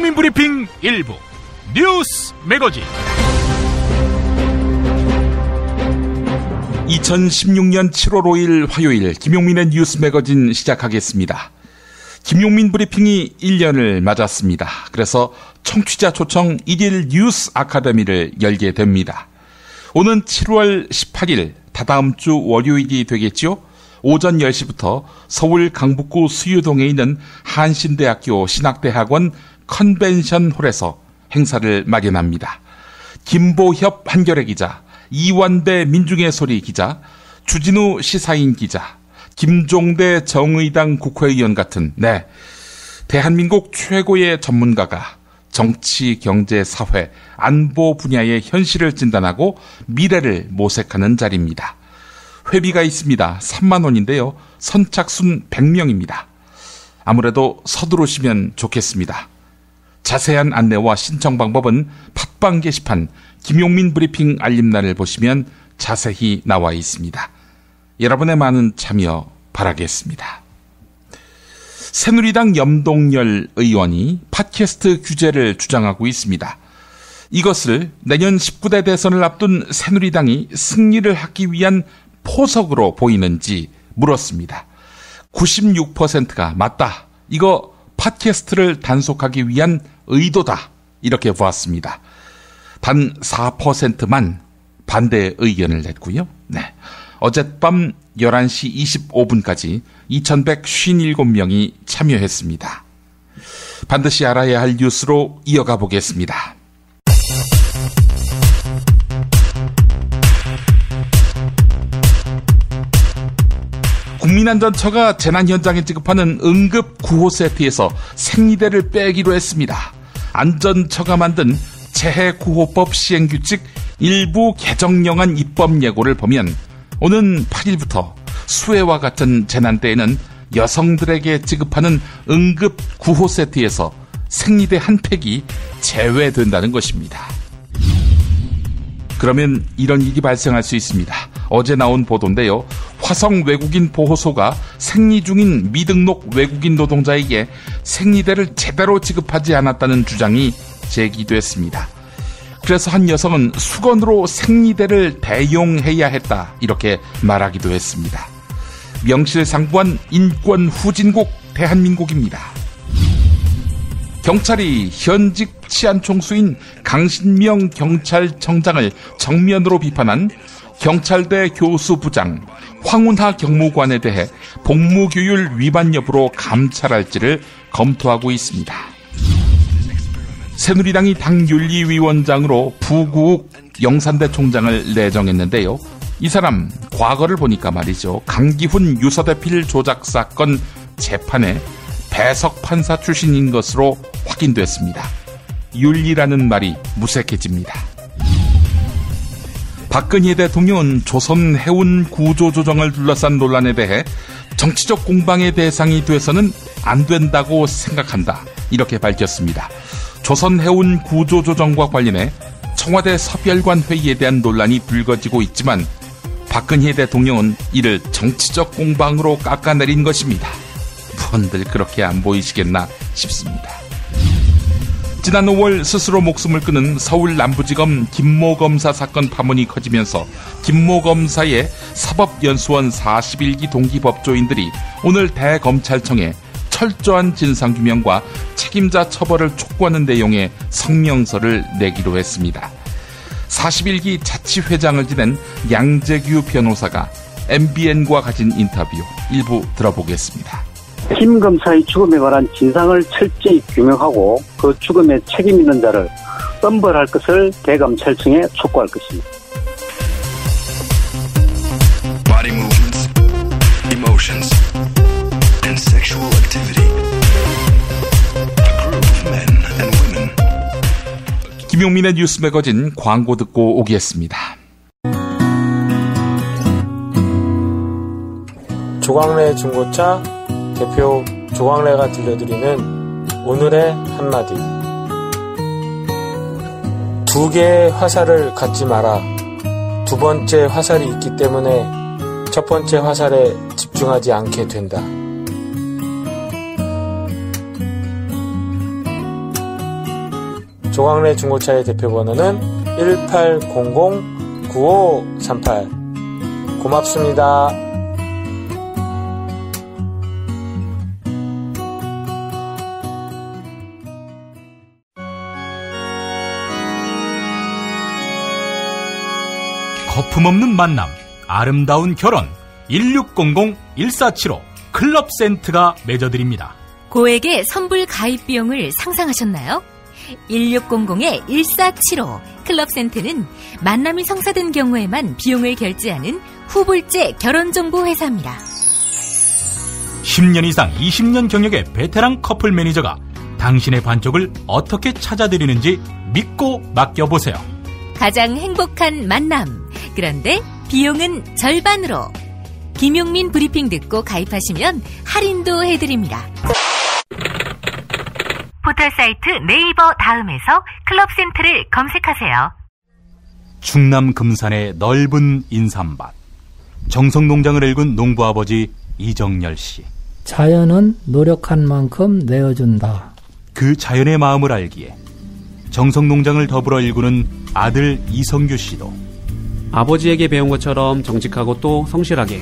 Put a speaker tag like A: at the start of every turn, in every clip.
A: 김용민 브리핑 일부 뉴스 매거진.
B: 2016년 7월 5일 화요일 김용민의 뉴스 매거진 시작하겠습니다. 김용민 브리핑이 1년을 맞았습니다. 그래서 청취자 초청 1일 뉴스 아카데미를 열게 됩니다. 오는 7월 18일 다다음 주 월요일이 되겠죠? 오전 10시부터 서울 강북구 수유동에 있는 한신대학교 신학대학원 컨벤션홀에서 행사를 마련합니다. 김보협 한겨레 기자, 이완배 민중의 소리 기자, 주진우 시사인 기자, 김종대 정의당 국회의원 같은 대한민국 최고의 전문가가 정치, 경제, 사회, 안보 분야의 현실을 진단하고 미래를 모색하는 자리입니다. 회비가 있습니다. 3만 원인데요. 선착순 100명입니다. 아무래도 서두르시면 좋겠습니다. 자세한 안내와 신청 방법은 팟빵 게시판 김용민 브리핑 알림란을 보시면 자세히 나와 있습니다. 여러분의 많은 참여 바라겠습니다. 새누리당 염동열 의원이 팟캐스트 규제를 주장하고 있습니다. 이것을 내년 19대 대선을 앞둔 새누리당이 승리를 하기 위한 포석으로 보이는지 물었습니다. 96%가 맞다. 이거 팟캐스트를 단속하기 위한 의도다. 이렇게 보았습니다. 단 4%만 반대 의견을 냈고요. 어젯밤 11시 25분까지 2157명이 참여했습니다. 반드시 알아야 할 뉴스로 이어가 보겠습니다. 국민안전처가 재난 현장에 지급하는 응급 구호 세트에서 생리대를 빼기로 했습니다. 안전처가 만든 재해구호법 시행규칙 일부 개정령안 입법 예고를 보면 오는 8일부터 수해와 같은 재난 때에는 여성들에게 지급하는 응급 구호 세트에서 생리대 한 팩이 제외된다는 것입니다. 그러면 이런 일이 발생할 수 있습니다. 어제 나온 보도인데요. 화성 외국인 보호소가 생리 중인 미등록 외국인 노동자에게 생리대를 제대로 지급하지 않았다는 주장이 제기됐습니다. 그래서 한 여성은 수건으로 생리대를 대용해야 했다 이렇게 말하기도 했습니다. 명실상부한 인권 후진국 대한민국입니다. 경찰이 현직 치안총수인 강신명 경찰청장을 정면으로 비판한 경찰대 교수부장 황운하 경무관에 대해 복무규율 위반 여부로 감찰할지를 검토하고 있습니다. 새누리당이 당윤리위원장으로 부구욱 영산대 총장을 내정했는데요. 이 사람 과거를 보니까 말이죠. 강기훈 유서대필 조작 사건 재판에 배석 판사 출신인 것으로 확인됐습니다. 윤리라는 말이 무색해집니다. 박근혜 대통령은 조선 해운 구조조정을 둘러싼 논란에 대해 정치적 공방의 대상이 돼서는 안 된다고 생각한다. 이렇게 밝혔습니다. 조선 해운 구조조정과 관련해 청와대 서별관 회의에 대한 논란이 불거지고 있지만 박근혜 대통령은 이를 정치적 공방으로 깎아내린 것입니다. 뭔들 그렇게 안 보이시겠나 싶습니다. 지난 5월 스스로 목숨을 끊은 서울 남부지검 김모 검사 사건 파문이 커지면서 김모 검사의 사법연수원 41기 동기 법조인들이 오늘 대검찰청에 철저한 진상규명과 책임자 처벌을 촉구하는 내용의 성명서를 내기로 했습니다. 41기 자치회장을 지낸 양재규 변호사가 MBN과 가진 인터뷰 일부 들어보겠습니다.
C: 김 검사의 죽음에 관한 진상을 철저히 규명하고 그 죽음에 책임 있는 자를 엄벌할 것을 대검찰청에 촉구할 것입니다.
D: Body movements, emotions, and sexual activity. A group of men and women.
B: 김용민의 뉴스 매거진 광고 듣고 오겠습니다.
E: 조광래 중고차 대표 조광래가 들려드리는 오늘의 한마디. 두 개의 화살을 갖지 마라. 두 번째 화살이 있기 때문에 첫 번째 화살에 집중하지 않게 된다. 조광래 중고차의 대표번호는 1800-9538. 고맙습니다.
A: 거품없는 만남, 아름다운 결혼 1600-1475 클럽센트가 맺어드립니다.
F: 고액의 선불 가입 비용을 상상하셨나요? 1600-1475 클럽센트는 만남이 성사된 경우에만 비용을 결제하는 후불제 결혼정보 회사입니다.
A: 10년 이상 20년 경력의 베테랑 커플 매니저가 당신의 반쪽을 어떻게 찾아드리는지 믿고 맡겨보세요.
F: 가장 행복한 만남. 그런데 비용은 절반으로. 김용민 브리핑 듣고 가입하시면 할인도 해드립니다. 포털사이트 네이버 다음에서 클럽센트를 검색하세요.
A: 충남 금산의 넓은 인삼밭. 정성농장을 일군 농부아버지 이정열 씨.
G: 자연은 노력한 만큼 내어준다.
A: 그 자연의 마음을 알기에 정성농장을 더불어 일구는 아들 이성규 씨도
H: 아버지에게 배운 것처럼 정직하고 또 성실하게.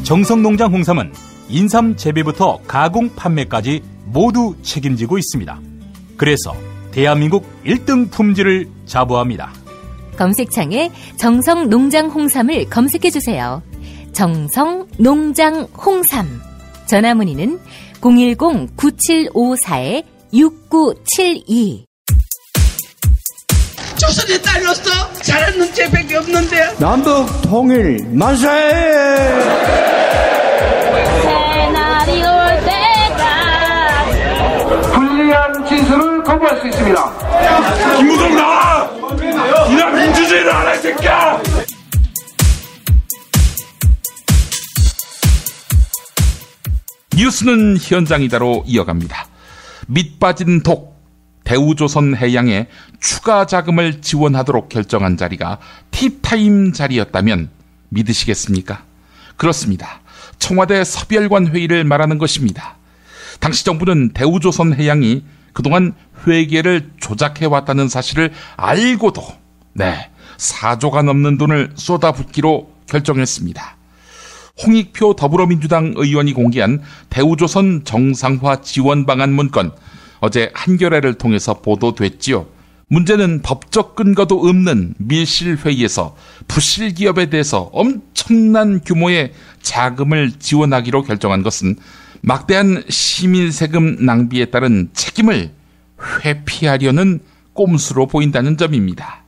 A: 정성농장 홍삼은 인삼 재배부터 가공 판매까지 모두 책임지고 있습니다. 그래서 대한민국 1등 품질을 자부합니다.
F: 검색창에 정성농장 홍삼을 검색해주세요. 정성농장 홍삼. 전화문의는 010-9754-6972.
I: 조선의 딸로서 잘하는 죄밖에 없는데.
J: 남북 통일 만세!
K: 새날이 올 때가
J: 불리한 진술을 거부할 수 있습니다.
L: 김무성 나와! 이나 민주주의를 알아, 이 새끼야!
B: 뉴스는 현장이다로 이어갑니다. 밑빠진 독. 대우조선해양에 추가 자금을 지원하도록 결정한 자리가 티타임 자리였다면 믿으시겠습니까? 그렇습니다. 청와대 섭열관 회의를 말하는 것입니다. 당시 정부는 대우조선해양이 그동안 회계를 조작해왔다는 사실을 알고도 4조가 넘는 돈을 쏟아붓기로 결정했습니다. 홍익표 더불어민주당 의원이 공개한 대우조선 정상화 지원 방안 문건, 어제 한겨레를 통해서 보도됐지요. 문제는 법적 근거도 없는 밀실회의에서 부실기업에 대해서 엄청난 규모의 자금을 지원하기로 결정한 것은 막대한 시민세금 낭비에 따른 책임을 회피하려는 꼼수로 보인다는 점입니다.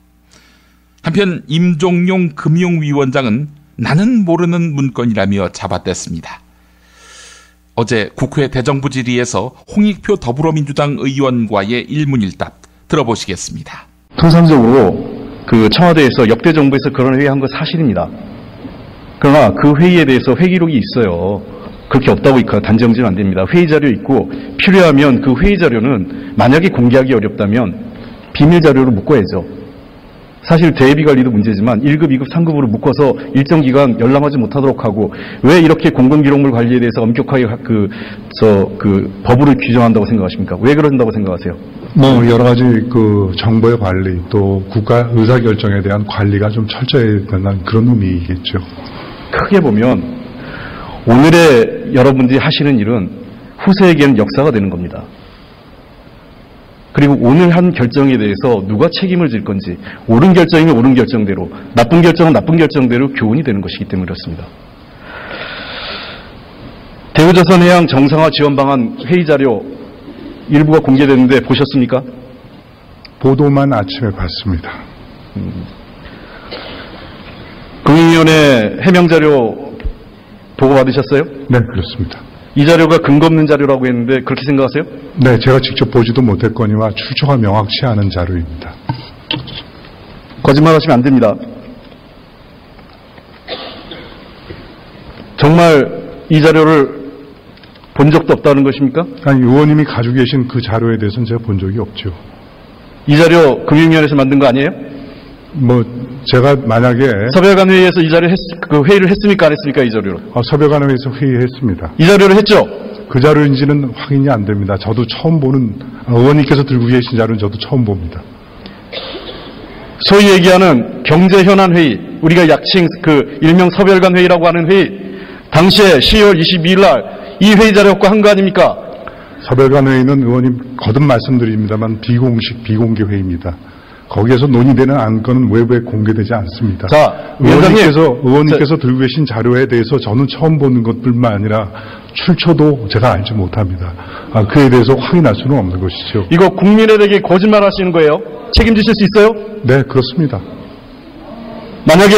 B: 한편 임종용 금융위원장은 나는 모르는 문건이라며 잡아댔습니다. 어제 국회 대정부 질의에서 홍익표 더불어민주당 의원과의 일문일답 들어보시겠습니다.
M: 통상적으로 그 청와대에서 역대 정부에서 그런 회의한 건 사실입니다. 그러나 그 회의에 대해서 회의록이 있어요. 그렇게 없다고 단정지면 안 됩니다. 회의 자료 있고 필요하면 그 회의 자료는 만약에 공개하기 어렵다면 비밀 자료로 묶어야죠. 사실 대비 관리도 문제지만 1급, 2급, 3급으로 묶어서 일정 기간 열람하지 못하도록 하고, 왜 이렇게 공공기록물 관리에 대해서 엄격하게 법으로 규정한다고 생각하십니까? 왜 그런다고 생각하세요?
N: 여러 가지 정보의 관리, 또 국가 의사결정에 대한 관리가 좀 철저해야 된다는 그런 의미겠죠.
M: 크게 보면 오늘의 여러분들이 하시는 일은 후세에게는 역사가 되는 겁니다. 그리고 오늘 한 결정에 대해서 누가 책임을 질 건지, 옳은 결정이면 옳은 결정대로, 나쁜 결정은 나쁜 결정대로 교훈이 되는 것이기 때문에 그렇습니다. 대우조선해양 정상화 지원 방안 회의 자료 일부가 공개됐는데 보셨습니까?
N: 보도만 아침에 봤습니다.
M: 금융위원회 해명 자료 보고 받으셨어요?
N: 네, 그렇습니다.
M: 이 자료가 근거 없는 자료라고 했는데 그렇게 생각하세요?
N: 네, 제가 직접 보지도 못했거니와 출처가 명확치 않은 자료입니다.
M: 거짓말하시면 안 됩니다. 정말 이 자료를 본 적도 없다는 것입니까?
N: 아니, 의원님이 가지고 계신 그 자료에 대해서는 제가 본 적이 없죠.
M: 이 자료 금융위원회에서 만든 거 아니에요?
N: 제가 만약에
M: 섭외관 회의에서 이 자료 회의를 했습니까, 안 했습니까, 이 자료로?
N: 섭외관 회의에서 회의했습니다.
M: 이 자료를 했죠?
N: 그 그 자료인지는 확인이 안 됩니다. 저도 처음 보는, 의원님께서 들고 계신 자료는 저도 처음 봅니다.
M: 소위 얘기하는 경제현안회의, 우리가 약칭 일명 서별관 회의라고 하는 회의, 당시에 10월 22일 날 이 회의 자료과 한 거 아닙니까?
N: 서별관 회의는 의원님 거듭 말씀드립니다만 비공개 회의입니다. 거기에서 논의되는 안건은 외부에 공개되지 않습니다.
M: 자,
N: 의원님께서 들고 계신 자료에 대해서 저는 처음 보는 것뿐만 아니라 출처도 제가 알지 못합니다. 그에 대해서 확인할 수는 없는 것이죠.
M: 이거 국민들에게 거짓말 하시는 거예요? 책임지실 수 있어요?
N: 네, 그렇습니다.
M: 만약에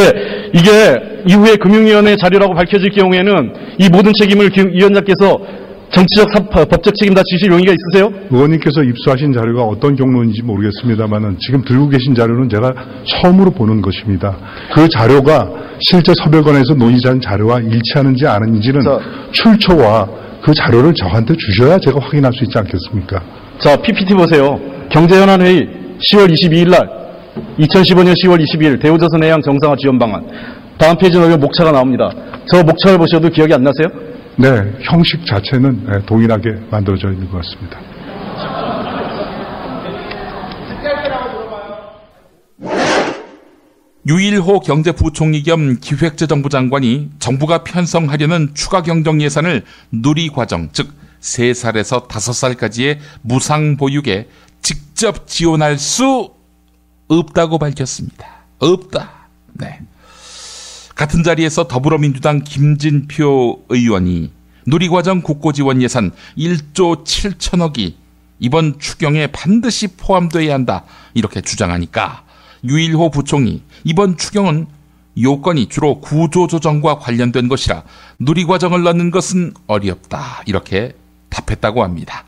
M: 이게 이후에 금융위원회 자료라고 밝혀질 경우에는 이 모든 책임을 위원장께서 정치적, 법적 책임 다 지실 용의가 있으세요?
N: 의원님께서 입수하신 자료가 어떤 경로인지 모르겠습니다만은 지금 들고 계신 자료는 제가 처음으로 보는 것입니다. 그 자료가 실제 서별관에서 논의한 자료와 일치하는지 아닌지는 출처와 그 자료를 저한테 주셔야 제가 확인할 수 있지 않겠습니까?
M: 자, PPT 보세요. 경제현안회의 10월 22일 날 2015년 10월 22일 대우조선해양 정상화 지원 방안. 다음 페이지에 보면 목차가 나옵니다. 저 목차를 보셔도 기억이 안 나세요?
N: 네, 형식 자체는 동일하게 만들어져 있는 것 같습니다.
B: 유일호 경제부총리 겸 기획재정부 장관이 정부가 편성하려는 추가 경정 예산을 누리과정, 즉 3살에서 5살까지의 무상보육에 직접 지원할 수 없다고 밝혔습니다. 없다. 네. 같은 자리에서 더불어민주당 김진표 의원이 누리과정 국고지원 예산 1조 7천억이 이번 추경에 반드시 포함돼야 한다 이렇게 주장하니까 유일호 부총리 이번 추경은 요건이 주로 구조조정과 관련된 것이라 누리과정을 넣는 것은 어렵다 이렇게 답했다고 합니다.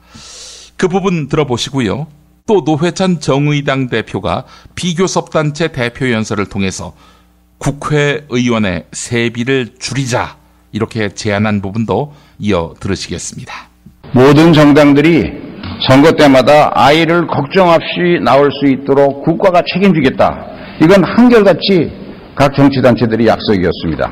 B: 그 부분 들어보시고요. 또 노회찬 정의당 대표가 비교섭단체 대표연설을 통해서 국회의원의 세비를 줄이자 이렇게 제안한 부분도 이어 들으시겠습니다.
O: 모든 정당들이 선거 때마다 아이를 걱정 없이 나올 수 있도록 국가가 책임지겠다. 이건 한결같이 각 정치단체들이 약속이었습니다.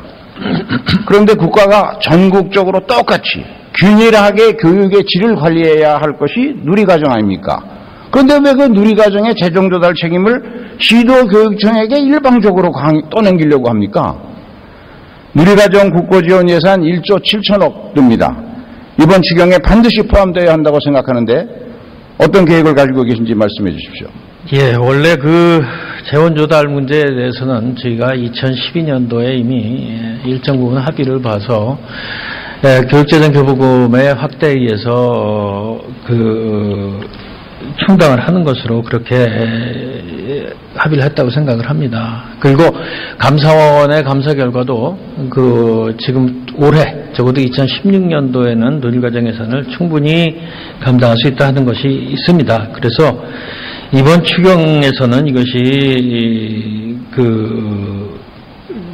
O: 그런데 국가가 전국적으로 똑같이 균일하게 교육의 질을 관리해야 할 것이 누리과정 아닙니까? 그런데 왜 그 누리과정의 재정 조달 책임을 시도교육청에게 일방적으로 떠넘기려고 합니까? 누리과정 국고지원 예산 1조 7천억 듭니다. 이번 추경에 반드시 포함되어야 한다고 생각하는데 어떤 계획을 가지고 계신지 말씀해 주십시오.
G: 예, 원래 그 재원 조달 문제에 대해서는 저희가 2012년도에 이미 일정 부분 합의를 봐서 교육재정 교부금의 확대에 의해서 충당을 하는 것으로 그렇게 합의를 했다고 생각을 합니다. 그리고 감사원의 감사 결과도 지금 올해 적어도 2016년도에는 누리과정 예산을 충분히 감당할 수 있다 하는 것이 있습니다. 그래서 이번 추경에서는 이것이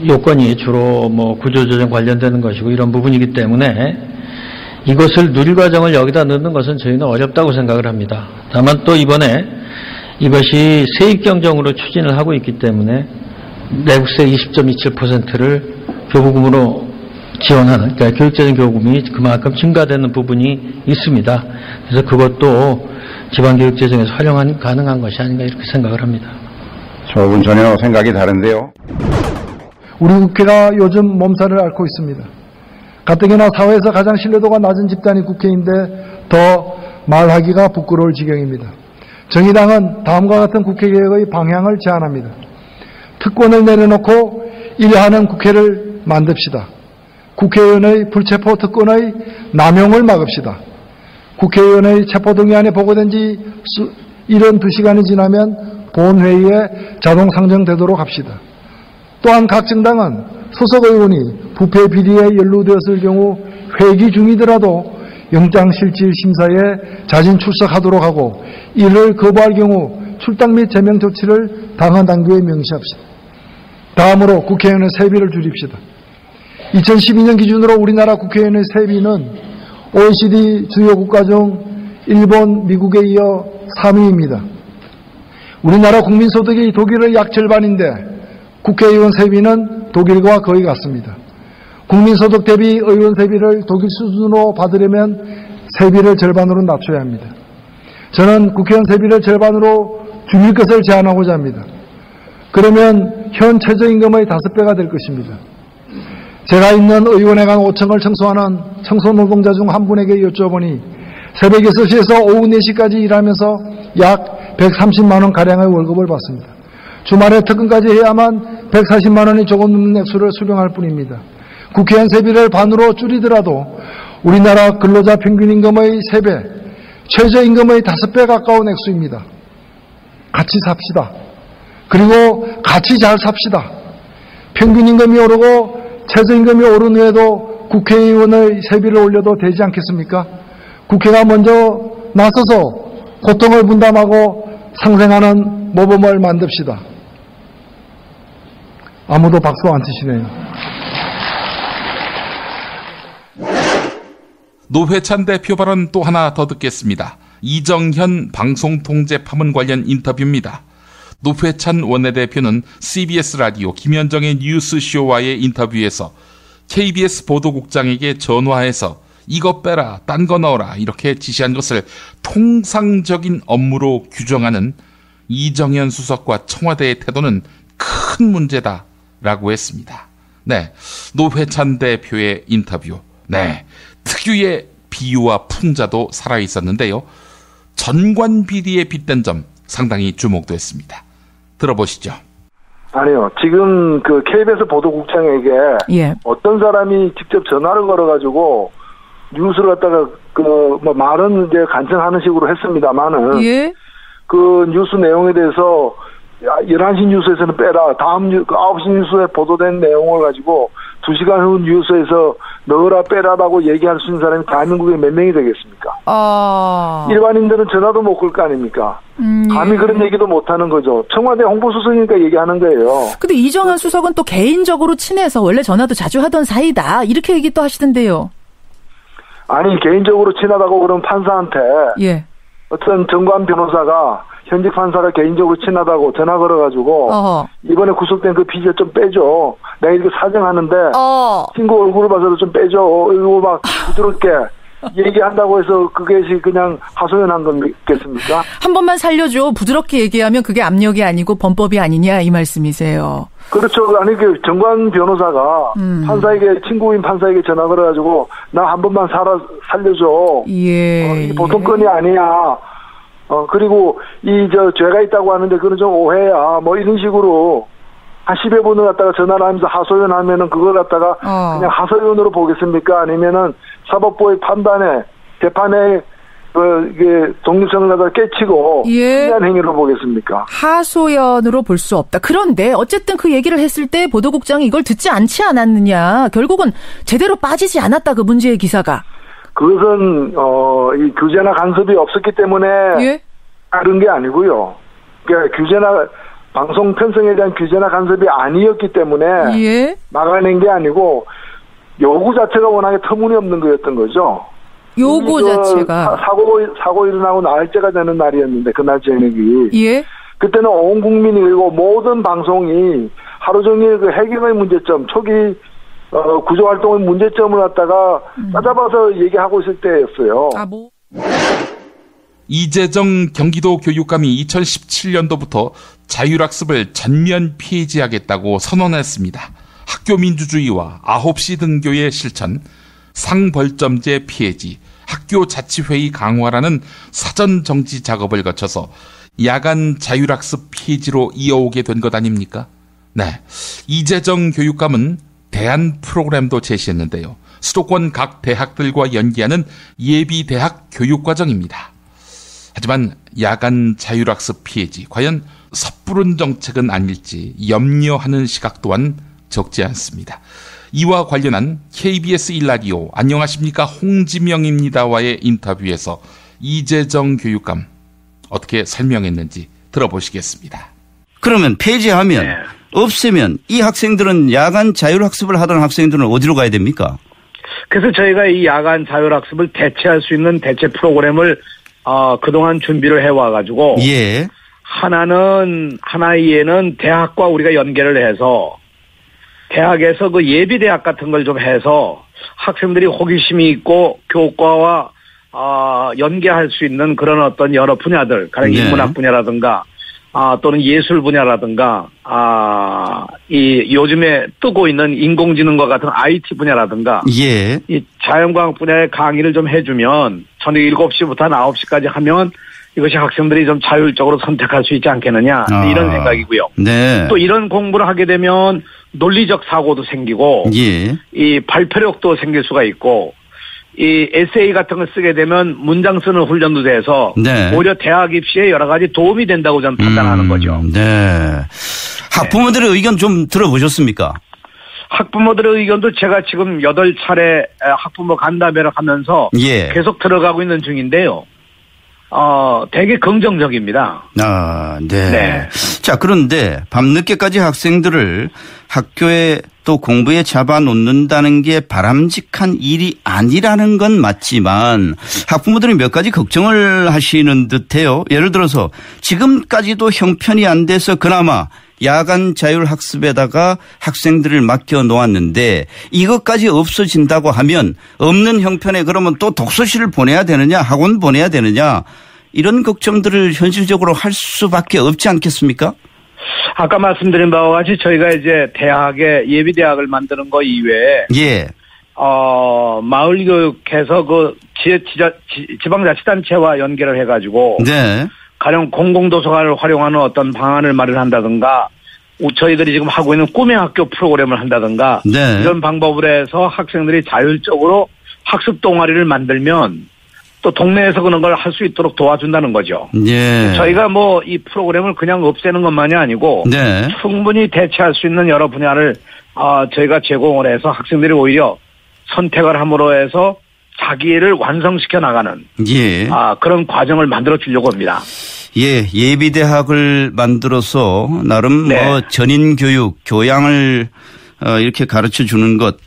G: 요건이 주로 구조조정 관련되는 것이고 이런 부분이기 때문에 이것을 누리과정을 여기다 넣는 것은 저희는 어렵다고 생각을 합니다. 다만 또 이번에 이것이 세입경정으로 추진을 하고 있기 때문에 내국세 20.27%를 교부금으로 지원하는, 그러니까 교육재정 교부금이 그만큼 증가되는 부분이 있습니다. 그래서 그것도 지방교육재정에서 활용 가능한 것이 아닌가 이렇게 생각을 합니다.
O: 저분 전혀 생각이 다른데요.
P: 우리 국회가 요즘 몸살을 앓고 있습니다. 가뜩이나 사회에서 가장 신뢰도가 낮은 집단이 국회인데 더 말하기가 부끄러울 지경입니다. 정의당은 다음과 같은 국회개혁의 방향을 제안합니다. 특권을 내려놓고 일하는 국회를 만듭시다. 국회의원의 불체포 특권의 남용을 막읍시다. 국회의원의 체포동의 안에 보고된 지 72시간이 지나면 본회의에 자동 상정되도록 합시다. 또한 각 정당은 소속 의원이 부패 비리에 연루되었을 경우 회기 중이더라도 영장실질심사에 자진 출석하도록 하고 이를 거부할 경우 출당 및 제명 조치를 당한 당규에 명시합시다. 다음으로 국회의원의 세비를 줄입시다. 2012년 기준으로 우리나라 국회의원의 세비는 OECD 주요 국가 중 일본, 미국에 이어 3위입니다. 우리나라 국민소득이 독일의 약 절반인데 국회의원 세비는 독일과 거의 같습니다. 국민소득 대비 의원 세비를 독일 수준으로 받으려면 세비를 절반으로 낮춰야 합니다. 저는 국회의원 세비를 절반으로 줄일 것을 제안하고자 합니다. 그러면 현 최저임금의 5배가 될 것입니다. 제가 있는 의원회관 5층을 청소하는 청소노동자 중 한 분에게 여쭤보니 새벽 6시에서 오후 4시까지 일하면서 약 130만 원가량의 월급을 받습니다. 주말에 특근까지 해야만 140만 원이 조금 넘는 액수를 수령할 뿐입니다. 국회의원 세비를 반으로 줄이더라도 우리나라 근로자 평균임금의 3배, 최저임금의 5배 가까운 액수입니다. 같이 삽시다. 그리고 같이 잘 삽시다. 평균임금이 오르고 최저임금이 오른 후에도 국회의원의 세비를 올려도 되지 않겠습니까? 국회가 먼저 나서서 고통을 분담하고 상생하는 모범을 만듭시다. 아무도 박수 안 치시네요.
B: 노회찬 대표 발언 또 하나 더 듣겠습니다. 이정현 방송통제파문 관련 인터뷰입니다. 노회찬 원내대표는 CBS 라디오 김현정의 뉴스쇼와의 인터뷰에서 KBS 보도국장에게 전화해서 이거 빼라, 딴 거 넣어라 이렇게 지시한 것을 통상적인 업무로 규정하는 이정현 수석과 청와대의 태도는 큰 문제다라고 했습니다. 네, 노회찬 대표의 인터뷰. 네, 특유의 비유와 풍자도 살아있었는데요. 전관 비리에 빗댄 점 상당히 주목됐습니다. 들어보시죠.
Q: 아니요. 지금 그 KBS 보도국장에게 어떤 사람이 직접 전화를 걸어가지고 뉴스를 갖다가 말은 이제 간청하는 식으로 했습니다만은 그 뉴스 내용에 대해서 11시 뉴스에서는 빼라. 다음 9시 뉴스에 보도된 내용을 가지고 2시간 후 뉴스에서 넣어라 빼라라고 얘기할 수 있는 사람이 대한민국에 몇 명이 되겠습니까? 일반인들은 전화도 못 걸 거 아닙니까? 감히 그런 얘기도 못 하는 거죠. 청와대 홍보수석이니까 얘기하는 거예요.
R: 근데 이정현 수석은 또 개인적으로 친해서 원래 전화도 자주 하던 사이다. 이렇게 얘기 또 하시던데요. 아니,
Q: 개인적으로 친하다고 그러면 판사한테 어떤 정관 변호사가 현직 판사가 개인적으로 친하다고 전화 걸어가지고 이번에 구속된 그 비자 좀 빼줘. 내가 이렇게 사정하는데 친구 얼굴을 봐서도 좀 빼줘. 이거 막 부드럽게 얘기한다고 해서 그것이 그냥 하소연한 거겠습니까?
R: 한 번만 살려줘. 부드럽게 얘기하면 그게 압력이 아니고 범법이 아니냐 이 말씀이세요.
Q: 그렇죠. 아니 그 정관 변호사가 판사에게 친구인 판사에게 전화 걸어가지고 나 한 번만 살려줘. 이 보통 건이 아니야. 그리고 죄가 있다고 하는데 그건 좀 오해야. 뭐 이런 식으로 한 10여 분을 갖다가 전화를 하면서 하소연하면은 그걸 갖다가 그냥 하소연으로 보겠습니까? 아니면은 사법부의 판단에, 재판에 이게 독립성을 갖다가 깨치고 피한 행위로 보겠습니까?
R: 하소연으로 볼 수 없다. 그런데 어쨌든 그 얘기를 했을 때 보도국장이 이걸 듣지 않지 않았느냐. 결국은 제대로 빠지지 않았다. 그 문제의 기사가.
Q: 그것은 이 규제나 간섭이 없었기 때문에 다른 게 아니고요. 그러니까 규제나 방송 편성에 대한 규제나 간섭이 아니었기 때문에 막아낸 게 아니고 요구 자체가 워낙에 터무니없는 거였던 거죠.
R: 요구 자체가
Q: 사고 일어나고 나흘째가 되는 날이었는데 그날 저녁이 그때는 온 국민이 그리고 모든 방송이 하루 종일 그 해경의 문제점 초기 구조활동의 문제점을 갖다가 찾아봐서 얘기하고 있을 때였어요.
B: 이재정 경기도 교육감이 2017년도부터 자율학습을 전면 폐지하겠다고 선언했습니다. 학교 민주주의와 9시 등교의 실천, 상벌점제 폐지, 학교 자치회의 강화라는 사전 정지 작업을 거쳐서 야간 자율학습 폐지로 이어오게 된 것 아닙니까? 네, 이재정 교육감은 대안 프로그램도 제시했는데요. 수도권 각 대학들과 연계하는 예비대학 교육과정입니다. 하지만 야간 자율학습 폐지, 과연 섣부른 정책은 아닐지 염려하는 시각 또한 적지 않습니다. 이와 관련한 KBS 1라디오 안녕하십니까 홍지명입니다와의 인터뷰에서 이재정 교육감 어떻게 설명했는지 들어보시겠습니다.
S: 그러면 폐지하면 없애면 이 학생들은 야간 자율학습을 하던 학생들은 어디로 가야 됩니까?
T: 그래서 저희가 이 야간 자율학습을 대체할 수 있는 대체 프로그램을 그동안 준비를 해와가지고 하나에는 대학과 우리가 연계를 해서 대학에서 그 예비대학 같은 걸 좀 해서 학생들이 호기심이 있고 교과와 연계할 수 있는 그런 어떤 여러 분야들, 가령
S: 네.
T: 인문학 분야라든가, 또는 예술 분야라든가, 이 요즘에 뜨고 있는 인공지능과 같은 IT 분야라든가,
S: 예.
T: 이 자연과학 분야의 강의를 좀 해주면 저녁 7시부터 9시까지 하면 이것이 학생들이 좀 자율적으로 선택할 수 있지 않겠느냐, 이런 생각이고요.
S: 네.
T: 또 이런 공부를 하게 되면 논리적 사고도 생기고,
S: 예.
T: 이 발표력도 생길 수가 있고, 이 에세이 같은 걸 쓰게 되면 문장 쓰는 훈련도 돼서
S: 네.
T: 오히려 대학 입시에 여러 가지 도움이 된다고 저는 판단하는 거죠.
S: 네. 학부모들의 의견 좀 들어보셨습니까?
T: 학부모들의 의견도 제가 지금 8차례 학부모 간담회를 하면서
S: 예.
T: 계속 들어가고 있는 중인데요. 되게 긍정적입니다.
S: 네.
T: 네.
S: 자, 그런데 밤늦게까지 학생들을 학교에 또 공부에 잡아놓는다는 게 바람직한 일이 아니라는 건 맞지만 학부모들이 몇 가지 걱정을 하시는 듯해요. 예를 들어서 지금까지도 형편이 안 돼서 그나마 야간 자율학습에다가 학생들을 맡겨놓았는데 이것까지 없어진다고 하면 없는 형편에 그러면 또 독서실을 보내야 되느냐, 학원 보내야 되느냐, 이런 걱정들을 현실적으로 할 수밖에 없지 않겠습니까?
T: 아까 말씀드린 바와 같이 저희가 이제 대학에 예비대학을 만드는 거 이외에
S: 예.
T: 마을교육해서 그 지방자치단체와 연계를 해가지고
S: 네.
T: 가령 공공도서관을 활용하는 어떤 방안을 마련한다든가 저희들이 지금 하고 있는 꿈의 학교 프로그램을 한다든가
S: 네.
T: 이런 방법을 해서 학생들이 자율적으로 학습 동아리를 만들면 또 동네에서 그런 걸 할 수 있도록 도와준다는 거죠.
S: 예.
T: 저희가 뭐 이 프로그램을 그냥 없애는 것만이 아니고
S: 네.
T: 충분히 대체할 수 있는 여러 분야를 저희가 제공을 해서 학생들이 오히려 선택을 함으로 해서 자기를 완성시켜 나가는
S: 예.
T: 그런 과정을 만들어 주려고 합니다.
S: 예, 예비대학을 만들어서 나름
T: 네.
S: 뭐 전인교육, 교양을 이렇게 가르쳐 주는 것,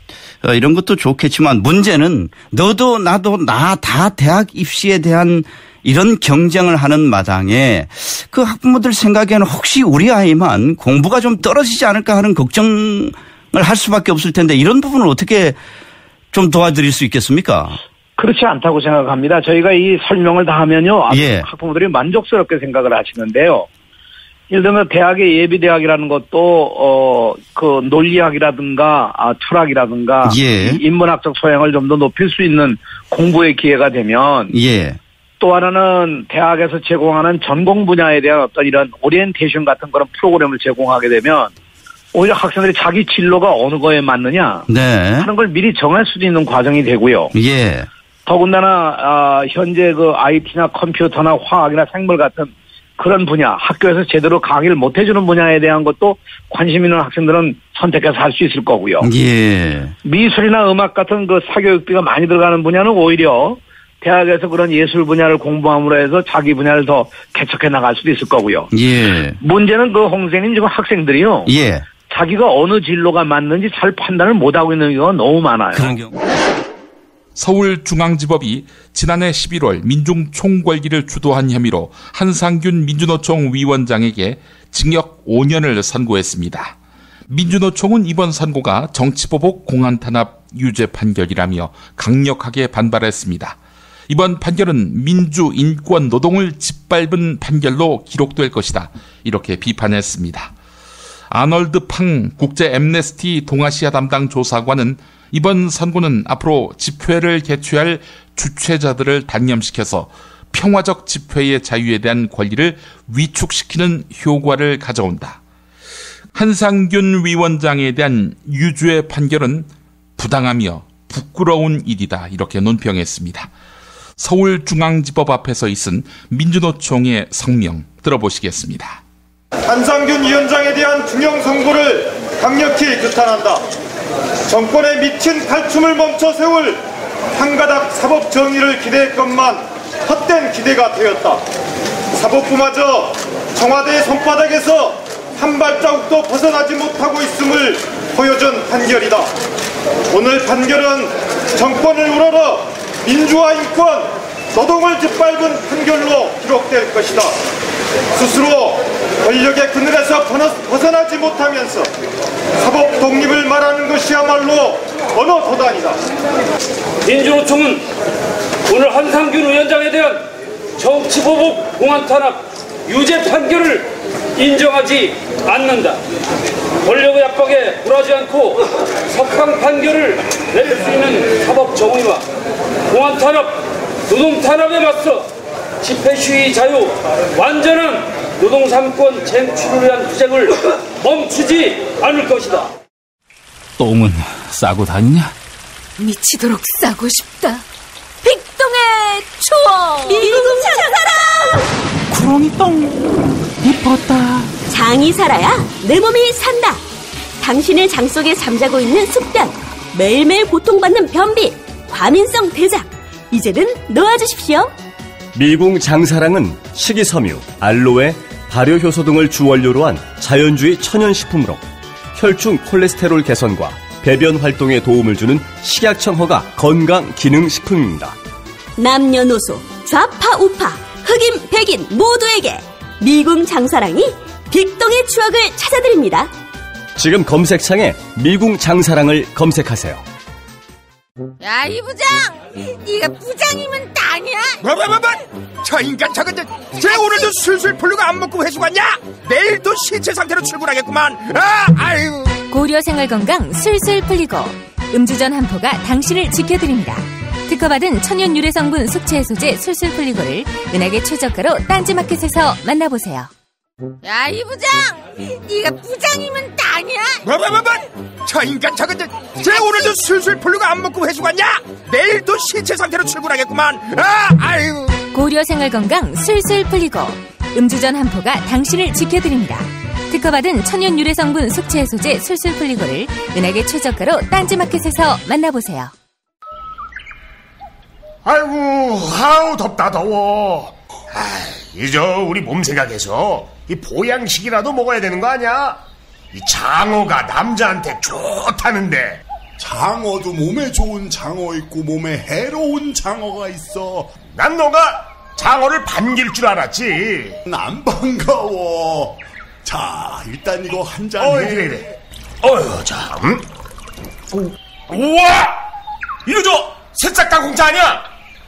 S: 이런 것도 좋겠지만 문제는 너도 나도 나 다 대학 입시에 대한 이런 경쟁을 하는 마당에 그 학부모들 생각에는 혹시 우리 아이만 공부가 좀 떨어지지 않을까 하는 걱정을 할 수밖에 없을 텐데 이런 부분을 어떻게 좀 도와드릴 수 있겠습니까?
T: 그렇지 않다고 생각합니다. 저희가 이 설명을 다 하면요.
S: 예.
T: 학부모들이 만족스럽게 생각을 하시는데요. 예를 들면 대학의 예비대학이라는 것도 그 논리학이라든가 철학이라든가
S: 예.
T: 인문학적 소양을 좀 더 높일 수 있는 공부의 기회가 되면
S: 예.
T: 또 하나는 대학에서 제공하는 전공 분야에 대한 어떤 이런 오리엔테이션 같은 그런 프로그램을 제공하게 되면 오히려 학생들이 자기 진로가 어느 거에 맞느냐
S: 네.
T: 하는 걸 미리 정할 수도 있는 과정이 되고요.
S: 예.
T: 더군다나 현재 그 IT나 컴퓨터나 화학이나 생물 같은 그런 분야, 학교에서 제대로 강의를 못 해주는 분야에 대한 것도 관심 있는 학생들은 선택해서 할 수 있을 거고요.
S: 예.
T: 미술이나 음악 같은 그 사교육비가 많이 들어가는 분야는 오히려 대학에서 그런 예술 분야를 공부함으로 해서 자기 분야를 더 개척해 나갈 수도 있을 거고요.
S: 예.
T: 문제는 그 홍 선생님 지금 학생들이요.
S: 예.
T: 자기가 어느 진로가 맞는지 잘 판단을 못하고 있는 경우가 너무 많아요.
S: 그런 경우.
B: 서울중앙지법이 지난해 11월 민중총궐기를 주도한 혐의로 한상균 민주노총 위원장에게 징역 5년을 선고했습니다. 민주노총은 이번 선고가 정치보복 공안탄압 유죄 판결이라며 강력하게 반발했습니다. 이번 판결은 민주인권 노동을 짓밟은 판결로 기록될 것이다. 이렇게 비판했습니다. 아널드 팡 국제 엠네스티 동아시아 담당 조사관은 이번 선고는 앞으로 집회를 개최할 주최자들을 단념시켜서 평화적 집회의 자유에 대한 권리를 위축시키는 효과를 가져온다. 한상균 위원장에 대한 유죄 판결은 부당하며 부끄러운 일이다. 이렇게 논평했습니다. 서울중앙지법 앞에서 있은 민주노총의 성명 들어보시겠습니다.
U: 한상균 위원장에 대한 중형 선고를 강력히 규탄한다. 정권에 미친 칼춤을 멈춰 세울 한가닥 사법 정의를 기대했건만 헛된 기대가 되었다. 사법부마저 청와대의 손바닥에서 한 발자국도 벗어나지 못하고 있음을 보여준 판결이다. 오늘 판결은 정권을 우러러 민주화 인권, 노동을 짓밟은 판결로 기록될 것이다. 스스로 권력의 그늘에서 벗어나지 못하면서 사법 독립을 말하는 것이야말로 언어 도단이다.
V: 민주노총은
C: 오늘 한상균 위원장에 대한 정치보복 공안탄압 유죄 판결을 인정하지 않는다. 권력의 압박에 굴하지 않고 석방 판결을 내릴 수 있는 사법 정의와 공안탄압, 노동탄압에 맞서 집회 시위 자유, 완전한 노동삼권 쟁취를 위한 투쟁을 멈추지 않을 것이다.
A: 똥은 싸고 다니냐?
F: 미치도록 싸고 싶다. 빅동의 추억, 미국 장사랑.
A: 구렁이 똥 이뻤다.
V: 장이 살아야 내 몸이 산다. 당신의 장 속에 잠자고 있는 숙변, 매일매일 고통받는 변비, 과민성 대장, 이제는 놓아주십시오.
W: 미궁 장사랑은 식이섬유, 알로에, 발효효소 등을 주원료로 한 자연주의 천연식품으로 혈중 콜레스테롤 개선과 배변 활동에 도움을 주는 식약청허가 건강기능식품입니다.
V: 남녀노소, 좌파 우파, 흑인 백인 모두에게 미궁 장사랑이 빅동의 추억을 찾아드립니다.
W: 지금 검색창에 미궁 장사랑을 검색하세요.
K: 야, 이 부장! 네가 부장이면 땅이야?
X: 뭐? 저 인간 저건 쟤 오늘도 술술 풀리고 안 먹고 회수 갔냐? 내일도 신체 상태로 출근하겠구만. 아유.
F: 고려 생활건강 술술 풀리고 음주전 한 포가 당신을 지켜드립니다. 특허받은 천연 유래 성분 숙취 해소제 술술 풀리고를 은하계 최저가로 딴지마켓에서 만나보세요.
K: 야, 이 부장! 네가 부장이면 땅이야?
X: 뭐? 저 인간 저건 쟤 오늘도 술술 풀리고 안 먹고 회수 갔냐? 내일도 신체 상태로 출근하겠구만. 아유.
F: 고려 생활건강 술술 풀리고 음주전 한 포가 당신을 지켜드립니다. 특허받은 천연 유래 성분 숙취 해소제 술술 풀리고를 은하계 최저가로 딴지마켓에서 만나보세요.
X: 아이고, 아우 덥다 더워. 이제 우리 몸 생각해서 이 보양식이라도 먹어야 되는 거 아니야? 이 장어가 남자한테 좋다는데.
Y: 장어도 몸에 좋은 장어 있고 몸에 해로운 장어가 있어.
X: 난 너가 장어를 반길 줄 알았지.
Y: 안 반가워. 자, 일단 이거 한 잔.
X: 그래. 자, 우와! 이거 저 새싹 땅콩차 아니야?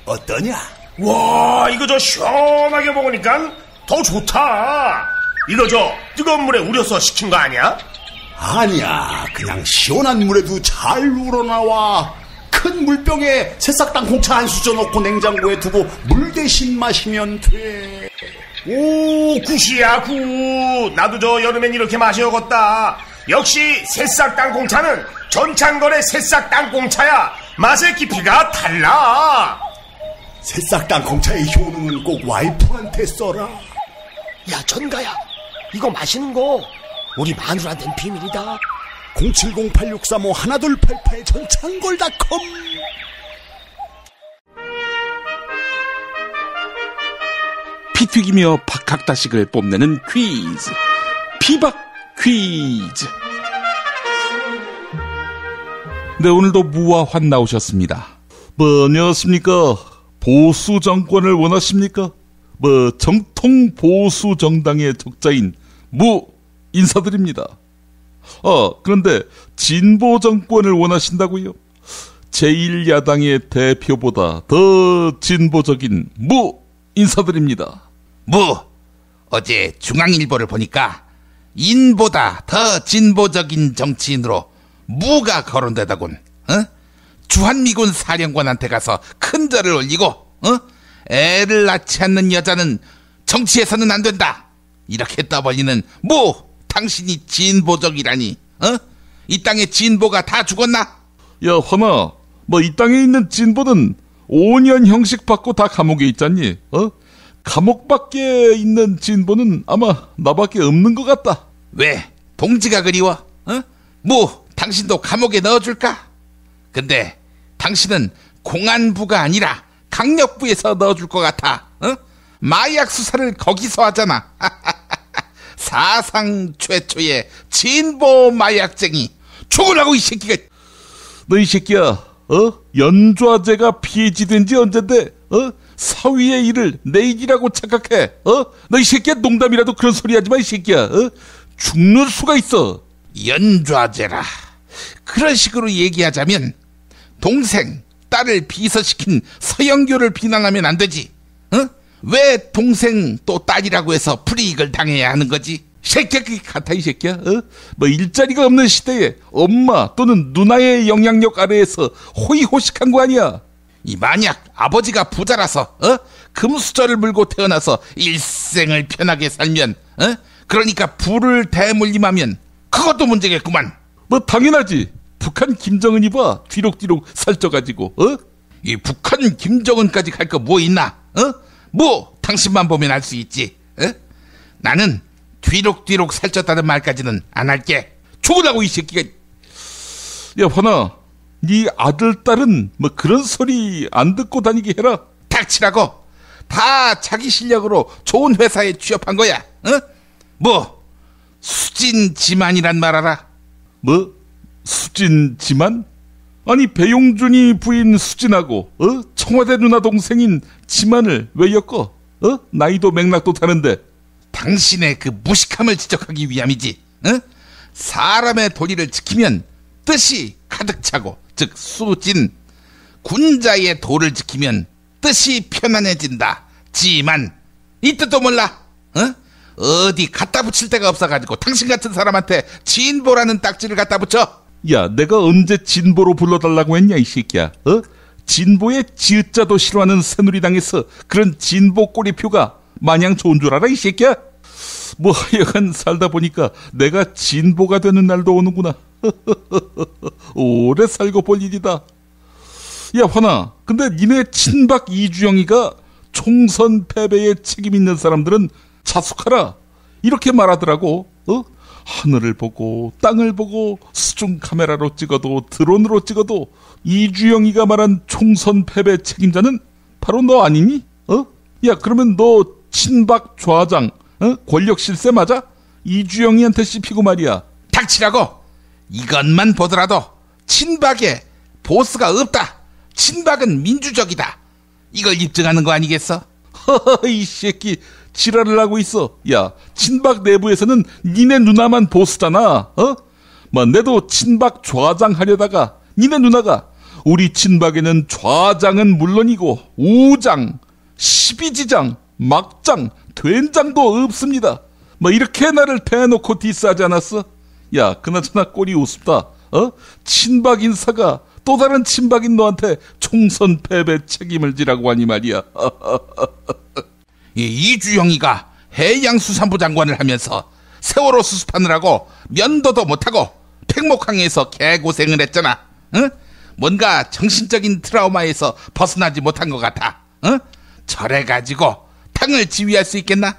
Y: 어떠냐?
X: 와, 이거 저 시원하게 먹으니까 더 좋다. 이거 저 뜨거운 물에 우려서 식힌 거 아니야?
Y: 아니야, 그냥 시원한 물에도 잘 우러나와. 큰 물병에 새싹 땅콩차 한 수저 넣고 냉장고에 두고 물 대신 마시면 돼.
X: 오, 굿이야, 굿. 나도 저 여름엔 이렇게 마셔야겠다. 역시 새싹 땅콩차는 전창걸의 새싹 땅콩차야. 맛의 깊이가 달라.
Y: 새싹 땅콩차의 효능은 꼭 와이프한테 써라.
X: 야, 전가야, 이거 마시는 거 우리 마누라한텐 비밀이다.
Y: 070-8635-1288 전창걸닷컴.
B: 피 튀기며 박학다식을 뽐내는 퀴즈, 피박 퀴즈. 네, 오늘도 무와 환 나오셨습니다. 안녕하십니까. 보수 정권을 원하십니까? 정통 보수 정당의 적자인 무 인사드립니다. 그런데 진보 정권을 원하신다고요? 제1야당의 대표보다 더 진보적인 무 인사드립니다.
Z: 어제 중앙일보를 보니까 인보다 더 진보적인 정치인으로 무가 거론되다군. 주한미군 사령관한테 가서 큰 절을 올리고 애를 낳지 않는 여자는 정치에서는 안 된다, 이렇게 떠벌리는 무, 당신이 진보적이라니. 이 땅의 진보가 다 죽었나?
B: 야, 환아, 이 땅에 있는 진보는 5년 형식 받고 다 감옥에 있잖니. 감옥 밖에 있는 진보는 아마 나밖에 없는 것 같다.
Z: 왜? 동지가 그리워? 무, 당신도 감옥에 넣어줄까? 근데 당신은 공안부가 아니라 강력부에서 넣어줄 것 같아. 마약 수사를 거기서 하잖아. 사상 최초의 진보 마약쟁이. 죽으라고, 이 새끼가.
B: 너 이 새끼야, 연좌제가 폐지된 지 언젠데, 사위의 일을 내 일이라고 착각해. 너 이 새끼야, 농담이라도 그런 소리 하지 마, 이 새끼야. 죽는 수가 있어.
Z: 연좌제라. 그런 식으로 얘기하자면 동생, 딸 딸을 비서시킨 서영교를 비난하면 안 되지. 어? 왜 동생 또 딸이라고 해서 불이익을 당해야 하는 거지? 새끼야, 그게 같아, 이 새끼야. 어? 뭐 일자리가 없는 시대에 엄마 또는 누나의 영향력 아래에서 호의호식한 거 아니야. 이 만약 아버지가 부자라서 금수저를 물고 태어나서 일생을 편하게 살면, 그러니까 부를 대물림하면 그것도 문제겠구만. 뭐 당연하지. 북한 김정은이 봐, 뒤룩뒤룩 살쪄가지고. 이 북한 김정은까지 갈 거 뭐 있나? 뭐 당신만 보면 알 수 있지. 나는 뒤룩뒤룩 살쪘다는 말까지는 안 할게. 죽으라고, 이 새끼가. 야, 화나, 네 아들 딸은 뭐 그런 소리 안 듣고 다니게 해라. 닥치라고. 다 자기 실력으로 좋은 회사에 취업한 거야. 뭐 수진지만이란 말 알아? 뭐 수진지만? 아니, 배용준이 부인 수진하고 청와대 누나 동생인 지만을 왜 엮어? 나이도 맥락도 다른데. 당신의 그 무식함을 지적하기 위함이지. 사람의 도리를 지키면 뜻이 가득 차고, 즉 수진, 군자의 도를 지키면 뜻이 편안해진다. 지만 이 뜻도 몰라? 어디 갖다 붙일 데가 없어가지고 당신 같은 사람한테 진보라는 딱지를 갖다 붙여. 야, 내가 언제 진보로 불러달라고 했냐, 이 새끼야. 진보의 지읒자도 싫어하는 새누리당에서 그런 진보 꼬리표가 마냥 좋은 줄 알아, 이 새끼야? 뭐 하여간 살다 보니까 내가 진보가 되는 날도 오는구나. 오래 살고 볼 일이다. 야, 화나, 근데 니네 친박 이주영이가 총선 패배에 책임 있는 사람들은 자숙하라, 이렇게 말하더라고. 하늘을 보고 땅을 보고 수중 카메라로 찍어도 드론으로 찍어도 이주영이가 말한 총선 패배 책임자는 바로 너 아니니? 야, 그러면 너 친박 좌장, 권력 실세 맞아? 이주영이한테 씹히고 말이야. 닥치라고. 이것만 보더라도 친박에 보스가 없다. 친박은 민주적이다. 이걸 입증하는 거 아니겠어? 허허, 이 새끼 지랄을 하고 있어. 야, 친박 내부에서는 니네 누나만 보스잖아. 뭐 내도 친박 좌장 하려다가 니네 누나가 우리 친박에는 좌장은 물론이고 우장, 12지장, 막장, 된장도 없습니다. 뭐 이렇게 나를 대놓고 디스하지 않았어? 야, 그나저나 꼴이 우습다. 친박 인사가 또 다른 친박인 너한테 총선 패배 책임을 지라고 하니 말이야. 이주영이가 해양수산부 장관을 하면서 세월호 수습하느라고 면도도 못하고 팽목항에서 개고생을 했잖아. 뭔가 정신적인 트라우마에서 벗어나지 못한 것 같아. 저래가지고 탕을 지휘할 수 있겠나?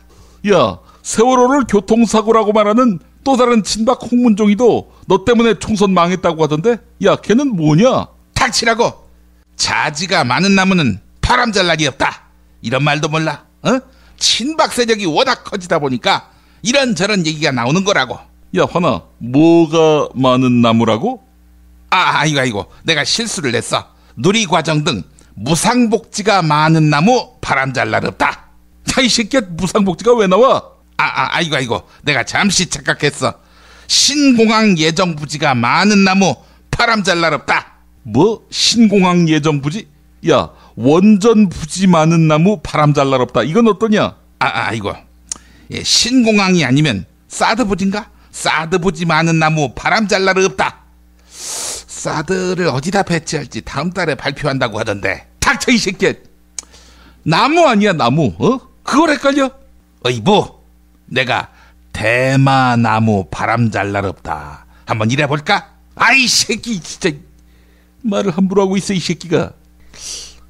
Z: 야, 세월호를 교통사고라고 말하는 또 다른 친박 홍문종이도 너 때문에 총선 망했다고 하던데? 야, 걔는 뭐냐? 닥치라고. 자지가 많은 나무는 바람 잘 날이 없다. 이런 말도 몰라. 친박 세력이 워낙 커지다 보니까 이런저런 얘기가 나오는 거라고. 야, 화나, 뭐가 많은 나무라고? 아이고, 내가 실수를 했어. 누리과정 등 무상복지가 많은 나무 바람 잘 날 없다. 야, 이 새끼야, 무상복지가 왜 나와? 아이고, 내가 잠시 착각했어. 신공항 예정부지가 많은 나무 바람 잘 날 없다. 뭐? 신공항 예정부지? 야, 원전 부지 많은 나무 바람 잘 날 없다. 이건 어떠냐? 아이고, 예, 신공항이 아니면 사드 부지인가? 사드 부지 많은 나무 바람 잘 날 없다. 사드를 어디다 배치할지 다음 달에 발표한다고 하던데. 닥쳐, 이 새끼야. 나무 아니야, 나무. 그걸 헷갈려? 뭐 내가 대마나무 바람 잘 날 없다 한번 이래볼까? 아이 새끼 진짜 말을 함부로 하고 있어, 이 새끼가.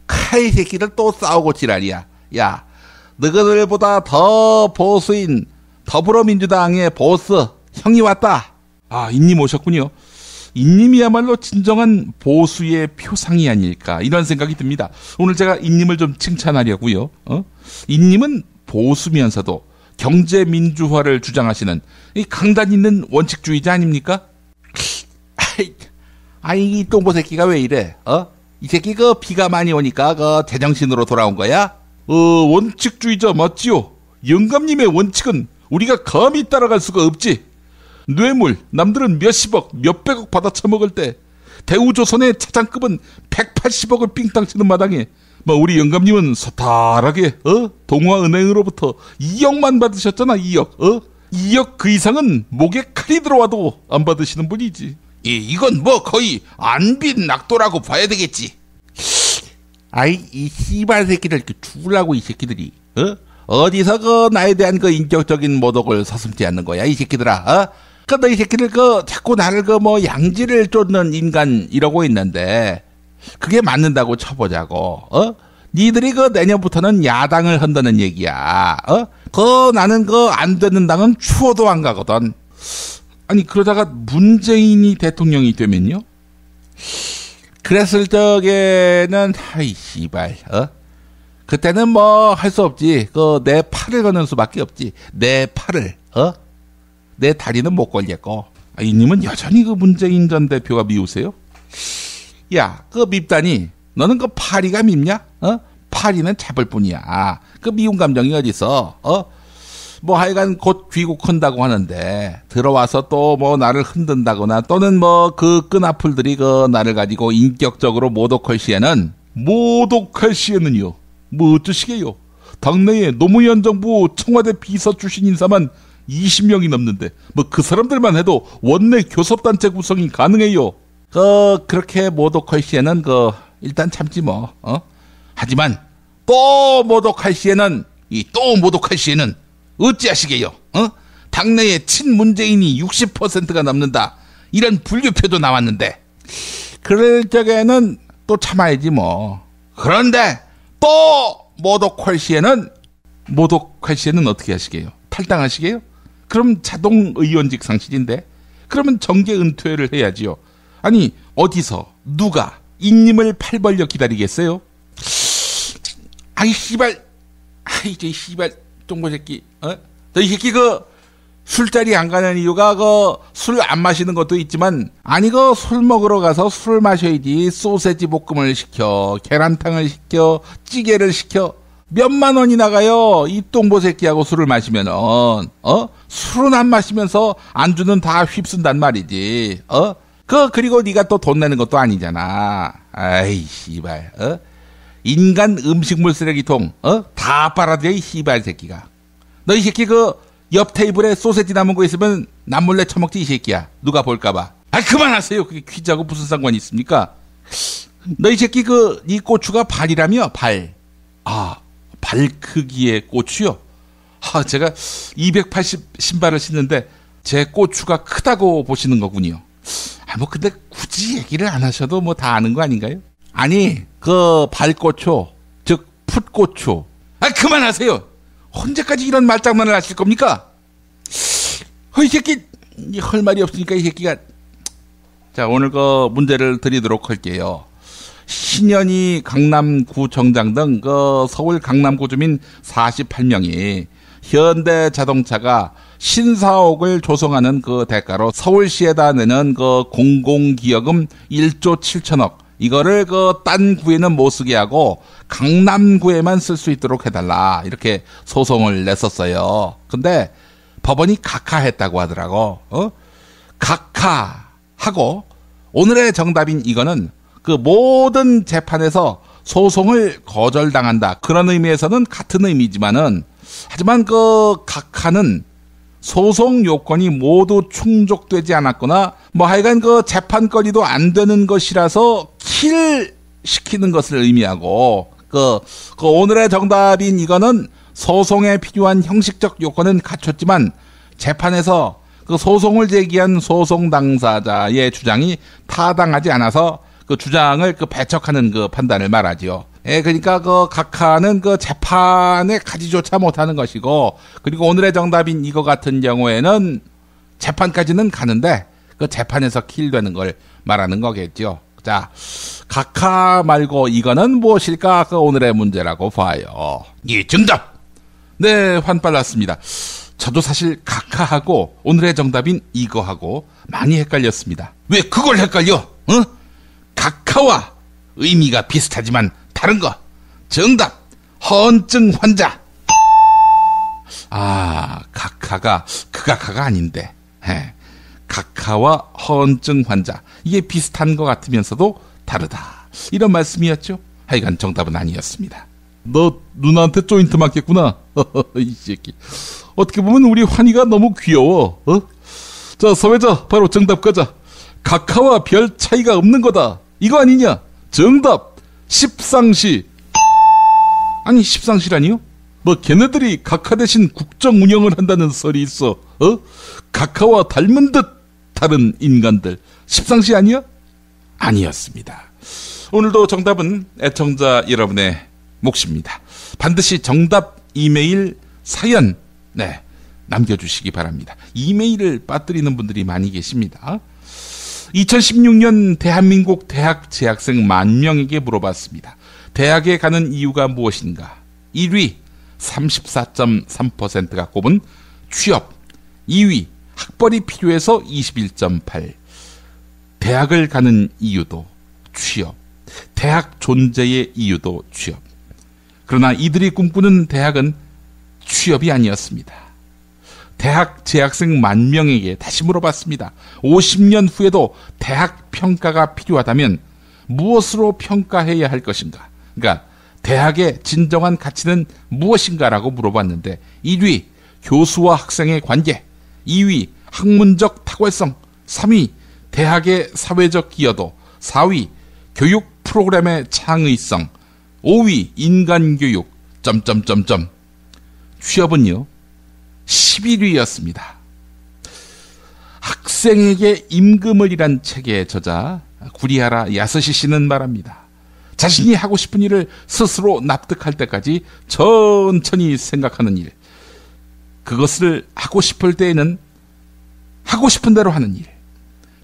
Z: 카이 새끼들 또 싸우고 지랄이야. 야, 너희들보다 더 보수인 더불어민주당의 보스 형이 왔다. 인님 오셨군요. 인님이야말로 진정한 보수의 표상이 아닐까, 이런 생각이 듭니다. 오늘 제가 인님을 좀 칭찬하려고요. 인님은 보수면서도 경제민주화를 주장하시는 이 강단 있는 원칙주의자 아닙니까? 이 똥보 새끼가 왜 이래? 이 새끼 비가 많이 오니까 제정신으로 돌아온 거야? 원칙주의자 맞지요? 영감님의 원칙은 우리가 감히 따라갈 수가 없지. 뇌물 남들은 몇십억 몇백억 받아 처먹을 때 대우조선의 차장급은 180억을 삥땅 치는 마당에 우리 영감님은 서탈하게 동화은행으로부터 2억만 받으셨잖아. 2억. 2억 그 이상은 목에 칼이 들어와도 안 받으시는 분이지. 이건 거의 안빈 낙도라고 봐야 되겠지. 아이, 이 씨발 새끼들 이렇게 죽으려고 이 새끼들이 어디서 나에 대한 인격적인 모독을 서슴지 않는 거야 이 새끼들아. 너 이 새끼들 자꾸 나를 양지를 쫓는 인간 이러고 있는데 그게 맞는다고 쳐보자고. 니들이 내년부터는 야당을 한다는 얘기야. 나는 안 되는 당은 추워도 안 가거든. 아니, 그러다가 문재인이 대통령이 되면요? 그랬을 적에는, 아이, 씨발, 그때는 할 수 없지. 내 팔을 거는 수밖에 없지. 내 팔을, 내 다리는 못 걸겠고. 이님은 여전히 문재인 전 대표가 미우세요? 야, 밉다니. 너는 파리가 밉냐? 파리는 잡을 뿐이야. 미운 감정이 어딨어? 하여간 곧 귀국한다고 하는데 들어와서 또 나를 흔든다거나 또는 그 끈앞풀들이 나를 가지고 인격적으로 모독할 시에는요. 어쩌시게요? 당내에 노무현 정부 청와대 비서 출신 인사만 20명이 넘는데 그 사람들만 해도 원내 교섭단체 구성이 가능해요. 그렇게 모독할 시에는 일단 참지 하지만 또 모독할 시에는 어찌하시게요? 당내에 친문재인이 60%가 넘는다. 이런 분류표도 나왔는데 그럴 적에는 또 참아야지 그런데 또 모독할 시에는 어떻게 하시게요? 탈당하시게요? 그럼 자동 의원직 상실인데 그러면 정계 은퇴를 해야지요. 아니, 어디서 누가 인님을 팔 벌려 기다리겠어요? 아이 씨발, 저 씨발 똥보 새끼, 너 이 새끼 술자리 안 가는 이유가 술 안 마시는 것도 있지만 술 먹으러 가서 술을 마셔야지. 소세지 볶음을 시켜, 계란탕을 시켜, 찌개를 시켜. 몇만 원이 나가요. 이 똥보 새끼하고 술을 마시면은 술은 안 마시면서 안주는 다 휩쓴단 말이지. 그리고 네가 또 돈 내는 것도 아니잖아. 아이 씨발, 인간 음식물 쓰레기통 다 빨아들여 이 씨발 새끼가. 너 이 새끼 옆 테이블에 소세지 남은 거 있으면 남몰래 처먹지 이 새끼야. 누가 볼까봐. 그만하세요. 그게 퀴즈하고 무슨 상관이 있습니까? 너 이 새끼 네 고추가 발이라며? 발. 발 크기의 고추요? 제가 280 신발을 신는데 제 고추가 크다고 보시는 거군요. 근데 굳이 얘기를 안 하셔도 다 아는 거 아닌가요? 아니, 발고추, 즉 풋고추. 그만하세요. 언제까지 이런 말장난을 하실 겁니까? 이 새끼, 할 말이 없으니까 이 새끼가. 자, 오늘 문제를 드리도록 할게요. 신현희 강남구청장 등 서울 강남구 주민 48명이 현대자동차가 신사옥을 조성하는 대가로 서울시에다 내는 공공기여금 1조 7천억 이거를 딴 구에는 못 쓰게 하고 강남구에만 쓸 수 있도록 해달라 이렇게 소송을 냈었어요. 근데 법원이 각하했다고 하더라고. 각하하고 오늘의 정답인 이거는 모든 재판에서 소송을 거절당한다. 그런 의미에서는 같은 의미지만은 하지만 각하는 소송 요건이 모두 충족되지 않았거나 하여간 재판거리도 안 되는 것이라서 킬 시키는 것을 의미하고 오늘의 정답인 이거는 소송에 필요한 형식적 요건은 갖췄지만 재판에서 소송을 제기한 소송 당사자의 주장이 타당하지 않아서 주장을 배척하는 판단을 말하지요. 그러니까 각하는 재판에 가지조차 못하는 것이고, 그리고 오늘의 정답인 이거 같은 경우에는 재판까지는 가는데 재판에서 킬되는 걸 말하는 거겠죠. 자, 각하 말고 이거는 무엇일까? 오늘의 문제라고 봐요. 예, 정답. 네, 환빨랐습니다. 저도 사실 각하하고 오늘의 정답인 이거하고 많이 헷갈렸습니다. 왜 그걸 헷갈려? 각하와 의미가 비슷하지만 다른 거. 정답. 허언증 환자. 각하가 그 각하가 아닌데.
B: 각하와 허언증 환자, 이게 비슷한 것 같으면서도 다르다, 이런 말씀이었죠. 하여간 정답은 아니었습니다. 너 누나한테 조인트 맞겠구나. 이 새끼. 어떻게 보면 우리 환희가 너무 귀여워. 자, 서회자, 바로 정답 가자. 각하와 별 차이가 없는 거다, 이거 아니냐? 정답, 십상시. 아니, 십상시라니요? 뭐 걔네들이 각하 대신 국정 운영을 한다는 설이 있어. 각하와 닮은 듯 다른 인간들, 십상시 아니야? 아니었습니다. 오늘도 정답은 애청자 여러분의 몫입니다. 반드시 정답 이메일 사연 남겨주시기 바랍니다. 이메일을 빠뜨리는 분들이 많이 계십니다. 2016년 대한민국 대학 재학생 10,000명에게 물어봤습니다. 대학에 가는 이유가 무엇인가? 1위 34.3%가 꼽은 취업, 2위 학벌이 필요해서 21.8%, 대학을 가는 이유도 취업, 대학 존재의 이유도 취업. 그러나 이들이 꿈꾸는 대학은 취업이 아니었습니다. 대학 재학생 10,000명에게 다시 물어봤습니다. 50년 후에도 대학 평가가 필요하다면 무엇으로 평가해야 할 것인가? 그러니까 대학의 진정한 가치는 무엇인가라고 물어봤는데 1위 교수와 학생의 관계, 2위 학문적 탁월성, 3위 대학의 사회적 기여도, 4위 교육 프로그램의 창의성, 5위 인간교육, 취업은요 11위였습니다. 학생에게 임금을이란 책의 저자 구리하라 야스시 씨는 말합니다. 자신이 하고 싶은 일을 스스로 납득할 때까지 천천히 생각하는 일, 그것을 하고 싶을 때에는 하고 싶은 대로 하는 일,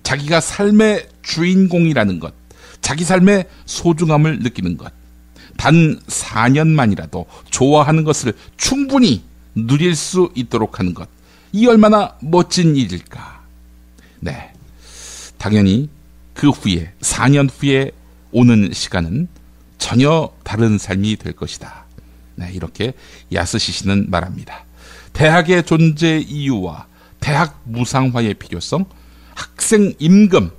B: 자기가 삶의 주인공이라는 것, 자기 삶의 소중함을 느끼는 것, 단 4년만이라도 좋아하는 것을 충분히 누릴 수 있도록 하는 것, 이 얼마나 멋진 일일까. 네, 당연히 그 후에 4년 후에 오는 시간은 전혀 다른 삶이 될 것이다. 네, 이렇게 야스시 씨는 말합니다. 대학의 존재 이유와 대학 무상화의 필요성, 학생 임금,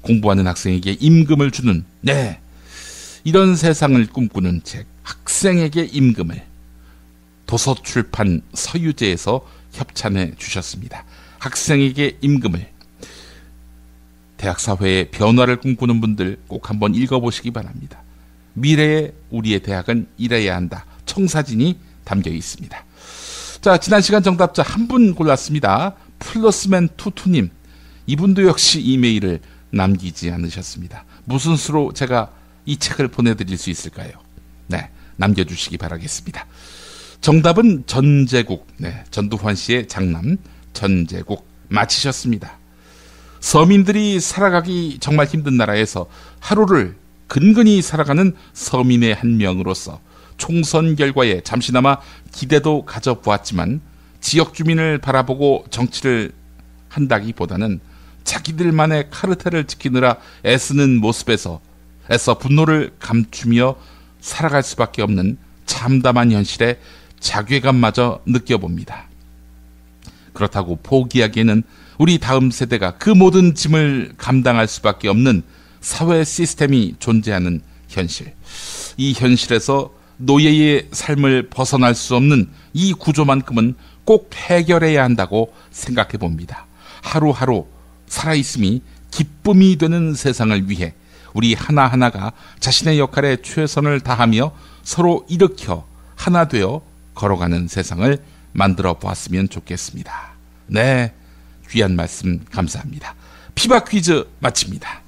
B: 공부하는 학생에게 임금을 주는, 이런 세상을 꿈꾸는 책, 학생에게 임금을 도서출판 서유제에서 협찬해 주셨습니다. 학생에게 임금을. 대학 사회의 변화를 꿈꾸는 분들 꼭 한번 읽어보시기 바랍니다. 미래의 우리의 대학은 이래야 한다, 청사진이 담겨 있습니다. 자, 지난 시간 정답자 한 분 골랐습니다. 플러스맨 투투님, 이분도 역시 이메일을 남기지 않으셨습니다. 무슨 수로 제가 이 책을 보내드릴 수 있을까요? 남겨주시기 바라겠습니다. 정답은 전제국, 전두환 씨의 장남 전제국 맞히셨습니다. 서민들이 살아가기 정말 힘든 나라에서 하루를 근근히 살아가는 서민의 한 명으로서 총선 결과에 잠시나마 기대도 가져보았지만 지역 주민을 바라보고 정치를 한다기보다는 자기들만의 카르텔을 지키느라 애쓰는 모습에서 애써 분노를 감추며 살아갈 수밖에 없는 참담한 현실에 자괴감마저 느껴봅니다. 그렇다고 포기하기에는 우리 다음 세대가 그 모든 짐을 감당할 수밖에 없는 사회 시스템이 존재하는 현실, 이 현실에서 노예의 삶을 벗어날 수 없는 이 구조만큼은 꼭 해결해야 한다고 생각해 봅니다. 하루하루 살아있음이 기쁨이 되는 세상을 위해 우리 하나하나가 자신의 역할에 최선을 다하며 서로 일으켜 하나 되어 걸어가는 세상을 만들어 보았으면 좋겠습니다. 네, 귀한 말씀 감사합니다. 피바 퀴즈 마칩니다.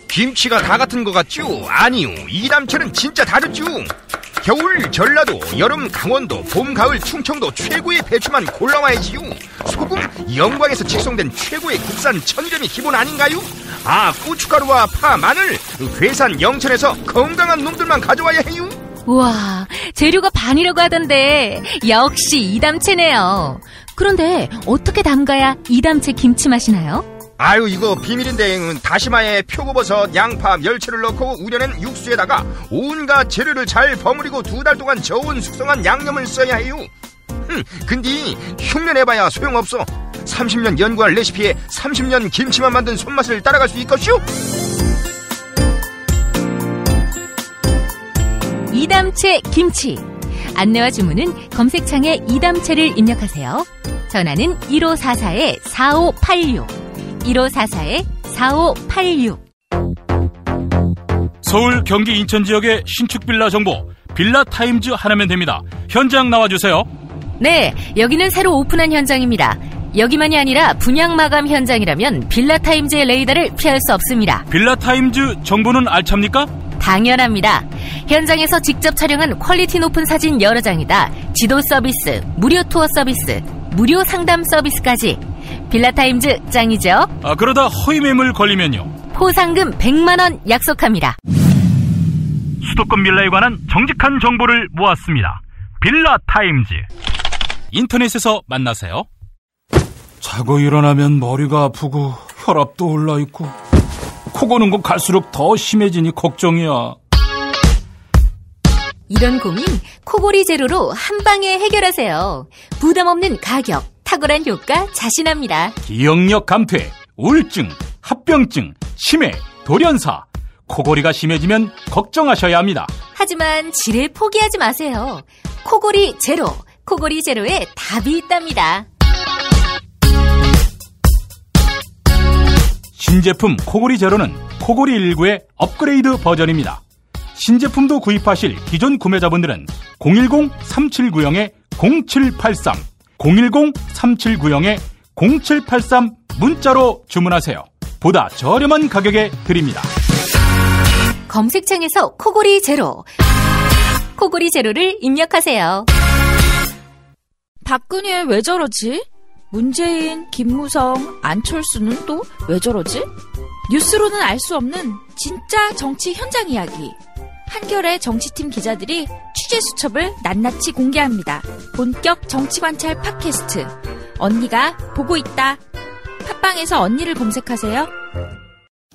D: 김치가 다 같은 것 같죠? 아니요, 이담채는 진짜 다르죠. 겨울 전라도, 여름 강원도, 봄 가을 충청도 최고의 배추만 골라와야지요. 소금 영광에서 직송된 최고의 국산 천점이 기본 아닌가요? 아, 고춧가루와 파, 마늘 괴산 영천에서 건강한 놈들만 가져와야 해요.
F: 우와, 재료가 반이라고 하던데 역시 이담채네요. 그런데 어떻게 담가야 이담채 김치 맛이 나요?
D: 아유, 이거 비밀인데 다시마에 표고버섯, 양파, 멸치를 넣고 우려낸 육수에다가 온갖 재료를 잘 버무리고 2달 동안 저온 숙성한 양념을 써야 해요. 근데 흉내내봐야 소용없어. 30년 연구한 레시피에 30년 김치만 만든 손맛을 따라갈 수 있겠슈?
F: 이담채 김치. 안내와 주문은 검색창에 이담채를 입력하세요. 전화는 1544-4586 1544-4586.
A: 서울, 경기, 인천 지역의 신축 빌라 정보 빌라타임즈 하나면 됩니다. 현장 나와주세요.
F: 네, 여기는 새로 오픈한 현장입니다. 여기만이 아니라 분양 마감 현장이라면 빌라타임즈의 레이더를 피할 수 없습니다.
A: 빌라타임즈 정보는 알찹니까?
F: 당연합니다. 현장에서 직접 촬영한 퀄리티 높은 사진 여러 장이다. 지도 서비스, 무료 투어 서비스, 무료 상담 서비스까지. 빌라타임즈 짱이죠?
A: 그러다 허위 매물 걸리면요?
F: 포상금 100만 원 약속합니다.
A: 수도권 빌라에 관한 정직한 정보를 모았습니다. 빌라타임즈. 인터넷에서 만나세요. 자고 일어나면 머리가 아프고 혈압도 올라있고 코 고는 건 갈수록 더 심해지니 걱정이야.
F: 이런 고민 코골이 제로로 한 방에 해결하세요. 부담 없는 가격, 탁월한 효과 자신합니다.
A: 기억력 감퇴, 우울증, 합병증, 치매, 돌연사. 코골이가 심해지면 걱정하셔야 합니다.
F: 하지만 질을 포기하지 마세요. 코골이 제로, 코골이 제로에 답이 있답니다.
A: 신제품 코골이 제로는 코골이 19의 업그레이드 버전입니다. 신제품도 구입하실 기존 구매자분들은 010-3790-0783 010-3790-0783 문자로 주문하세요. 보다 저렴한 가격에 드립니다.
F: 검색창에서 코골이 제로, 코골이 제로를 입력하세요.
E: 박근혜 왜 저러지? 문재인, 김무성, 안철수는 또 왜 저러지? 뉴스로는 알 수 없는 진짜 정치 현장 이야기. 한겨레 정치팀 기자들이 취재 수첩을 낱낱이 공개합니다. 본격 정치관찰 팟캐스트. 언니가 보고 있다. 팟빵에서 언니를 검색하세요.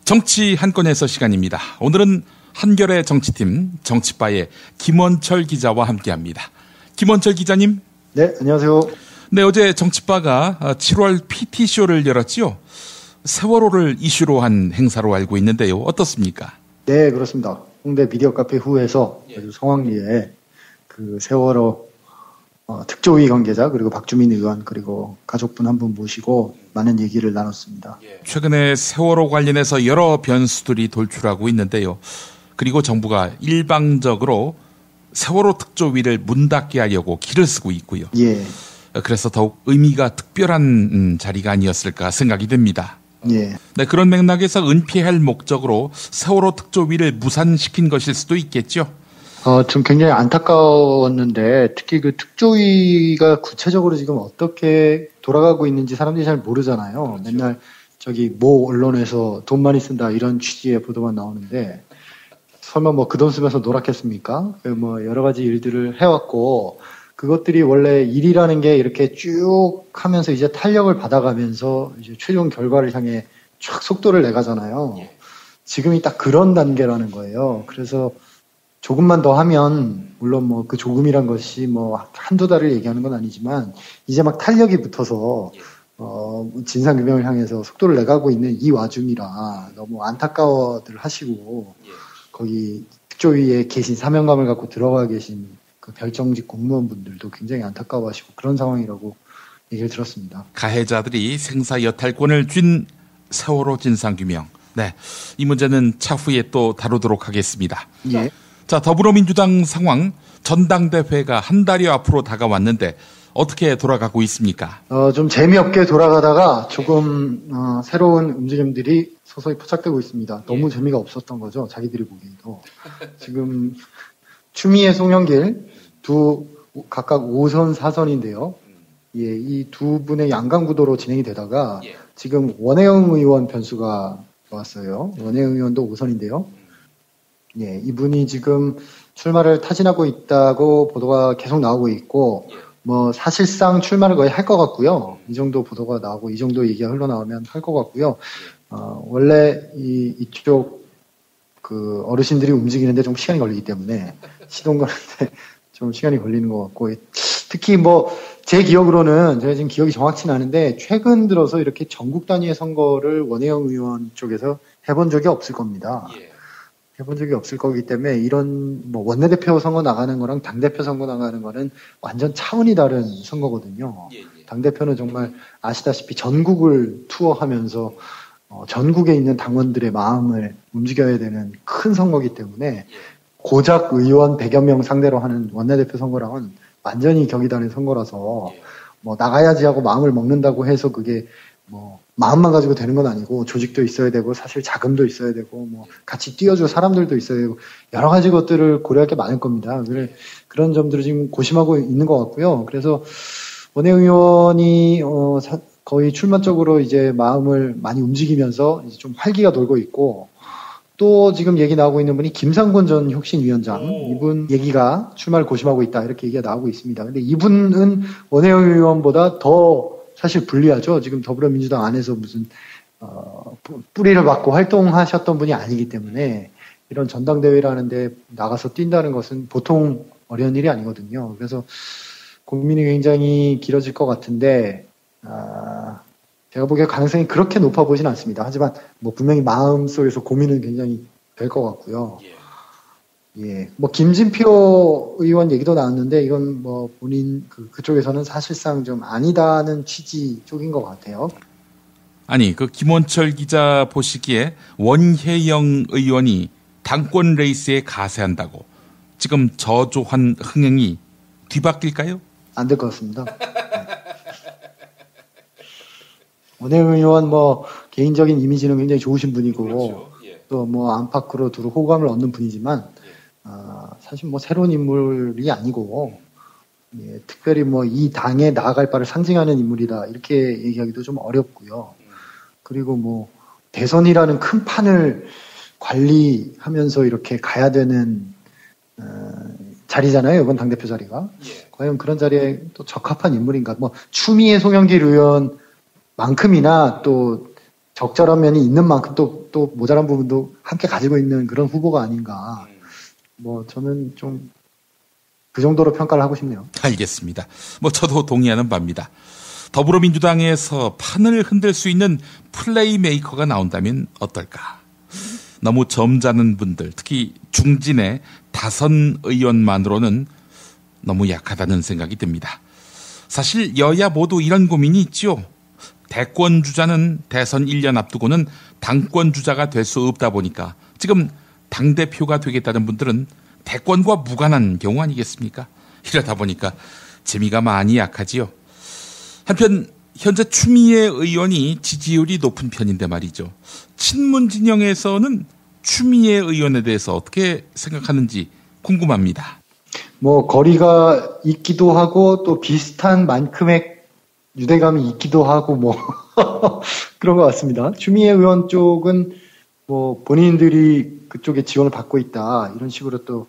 B: 정치 한 건에서 시간입니다. 오늘은 한겨레 정치팀 정치바의 김원철 기자와 함께합니다. 김원철 기자님.
H: 네, 안녕하세요.
B: 네, 어제 정치바가 7월 PT쇼를 열었지요. 세월호를 이슈로 한 행사로 알고 있는데요. 어떻습니까?
H: 네, 그렇습니다. 홍대 미디어 카페 후에서 아주 성황리에 그 세월호 특조위 관계자 그리고 박주민 의원 그리고 가족분 한 분 모시고 많은 얘기를 나눴습니다.
B: 최근에 세월호 관련해서 여러 변수들이 돌출하고 있는데요. 그리고 정부가 일방적으로 세월호 특조위를 문 닫게 하려고 길을 쓰고 있고요.
H: 예.
B: 그래서 더욱 의미가 특별한 자리가 아니었을까 생각이 듭니다.
H: 예.
B: 네, 그런 맥락에서 은폐할 목적으로 세월호 특조위를 무산시킨 것일 수도 있겠죠.
H: 좀 굉장히 안타까웠는데 특히 그 특조위가 구체적으로 지금 어떻게 돌아가고 있는지 사람들이 잘 모르잖아요. 그렇죠. 맨날 저기 모 언론에서 돈 많이 쓴다 이런 취지의 보도만 나오는데 설마 뭐 그 돈 쓰면서 노랗겠습니까? 뭐 여러 가지 일들을 해왔고 그것들이 원래 일이라는 게 이렇게 쭉 하면서 이제 탄력을 받아가면서 이제 최종 결과를 향해 쫙 속도를 내가잖아요. 지금이 딱 그런 단계라는 거예요. 그래서 조금만 더 하면 물론 뭐 그 조금이란 것이 뭐 한두 달을 얘기하는 건 아니지만 이제 막 탄력이 붙어서 진상규명을 향해서 속도를 내가고 있는 이 와중이라 너무 안타까워들 하시고 거기 특조위에 계신 사명감을 갖고 들어가 계신 그 별정직 공무원분들도 굉장히 안타까워하시고 그런 상황이라고 얘기를 들었습니다.
B: 가해자들이 생사 여탈권을 쥔 세월호 진상규명. 네, 이 문제는 차후에 또 다루도록 하겠습니다.
H: 예.
B: 자, 더불어민주당 상황 전당대회가 한 달여 앞으로 다가왔는데 어떻게 돌아가고 있습니까?
H: 좀 재미없게 돌아가다가 조금 새로운 움직임들이 서서히 포착되고 있습니다. 너무 재미가 없었던 거죠. 자기들이 보기에도. 지금 추미애 송영길 각각 5선 4선인데요. 예, 이 두 분의 양강 구도로 진행이 되다가 지금 원혜영 의원 변수가 왔어요. 원혜영 의원도 5선인데요. 예, 이분이 지금 출마를 타진하고 있다고 보도가 계속 나오고 있고 뭐 사실상 출마를 거의 할 것 같고요. 이 정도 보도가 나오고 이 정도 얘기가 흘러나오면 할 것 같고요. 원래 이쪽 그 어르신들이 움직이는데 좀 시간이 걸리기 때문에 시동 거는데 좀 시간이 걸리는 것 같고, 특히 뭐 제 기억으로는 제가 지금 기억이 정확치는 않은데 최근 들어서 이렇게 전국 단위의 선거를 원혜영 의원 쪽에서 해본 적이 없을 겁니다. 해본 적이 없을 거기 때문에 이런 뭐 원내대표 선거 나가는 거랑 당대표 선거 나가는 거는 완전 차원이 다른 선거거든요. 당대표는 정말 아시다시피 전국을 투어하면서 전국에 있는 당원들의 마음을 움직여야 되는 큰 선거이기 때문에 고작 의원 100여 명 상대로 하는 원내대표 선거랑은 완전히 격이 다른 선거라서 뭐 나가야지 하고 마음을 먹는다고 해서 그게 뭐 마음만 가지고 되는 건 아니고 조직도 있어야 되고 사실 자금도 있어야 되고 뭐 같이 뛰어줄 사람들도 있어야 되고 여러 가지 것들을 고려할 게 많을 겁니다. 그런 점들을 지금 고심하고 있는 것 같고요. 그래서 원혜영 의원이 거의 출마적으로 이제 마음을 많이 움직이면서 이제 좀 활기가 돌고 있고, 또 지금 얘기 나오고 있는 분이 김상곤 전 혁신위원장, 이분 얘기가 출마를 고심하고 있다 이렇게 얘기가 나오고 있습니다. 근데 이분은 원혜영 의원보다 더 사실 불리하죠. 지금 더불어민주당 안에서 무슨 뿌리를 받고 활동하셨던 분이 아니기 때문에 이런 전당대회를 하는데 나가서 뛴다는 것은 보통 어려운 일이 아니거든요. 그래서 고민이 굉장히 길어질 것 같은데 제가 보기에 가능성이 그렇게 높아 보진 않습니다. 하지만 뭐 분명히 마음속에서 고민은 굉장히 될 것 같고요. 뭐 김진표 의원 얘기도 나왔는데 이건 뭐 본인 그쪽에서는 사실상 좀 아니다는 취지 쪽인 것 같아요.
B: 아니, 그 김원철 기자 보시기에 원혜영 의원이 당권 레이스에 가세한다고 지금 저조한 흥행이 뒤바뀔까요?
H: 안 될 것 같습니다. 원혜영 의원 뭐 개인적인 이미지는 굉장히 좋으신 분이고 또 뭐 안팎으로 두루 호감을 얻는 분이지만 사실 뭐 새로운 인물이 아니고 특별히 뭐 이 당에 나아갈 바를 상징하는 인물이다 이렇게 얘기하기도 좀 어렵고요. 그리고 뭐 대선이라는 큰 판을 관리하면서 이렇게 가야 되는 자리잖아요. 이번 당대표 자리가. 과연 그런 자리에 또 적합한 인물인가. 뭐 추미애 송영길 의원만큼이나 또 적절한 면이 있는 만큼 또 모자란 부분도 함께 가지고 있는 그런 후보가 아닌가. 뭐 저는 좀 그 정도로 평가를 하고 싶네요.
B: 알겠습니다. 뭐 저도 동의하는 바입니다. 더불어민주당에서 판을 흔들 수 있는 플레이메이커가 나온다면 어떨까? 너무 점잖은 분들, 특히 중진의 다선 의원만으로는 너무 약하다는 생각이 듭니다. 사실 여야 모두 이런 고민이 있죠. 대권 주자는 대선 1년 앞두고는 당권 주자가 될 수 없다 보니까 지금 당대표가 되겠다는 분들은 대권과 무관한 경우 아니겠습니까? 이러다 보니까 재미가 많이 약하지요. 한편 현재 추미애 의원이 지지율이 높은 편인데 말이죠. 친문 진영에서는 추미애 의원에 대해서 어떻게 생각하는지 궁금합니다.
H: 뭐 거리가 있기도 하고 또 비슷한 만큼의 유대감이 있기도 하고 뭐 그런 것 같습니다. 추미애 의원 쪽은 뭐 본인들이 그쪽에 지원을 받고 있다 이런 식으로 또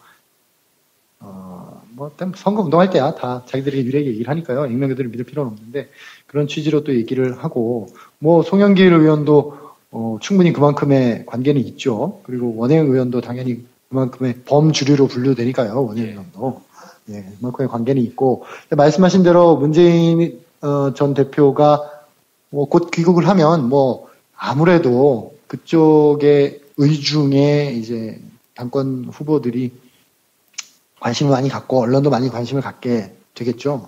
H: 뭐 선거 운동할 때야 다 자기들이 유리하게 얘기를 하니까요. 익명들을 믿을 필요는 없는데 그런 취지로 또 얘기를 하고, 뭐 송영길 의원도 충분히 그만큼의 관계는 있죠. 그리고 원혜영 의원도 당연히 그만큼의 범주류로 분류되니까요. 원혜영 의원도 그만큼의 관계는 있고, 말씀하신 대로 문재인 전 대표가 뭐 곧 귀국을 하면 뭐 아무래도 그쪽의 의중에 이제 당권 후보들이 관심을 많이 갖고 언론도 많이 관심을 갖게 되겠죠.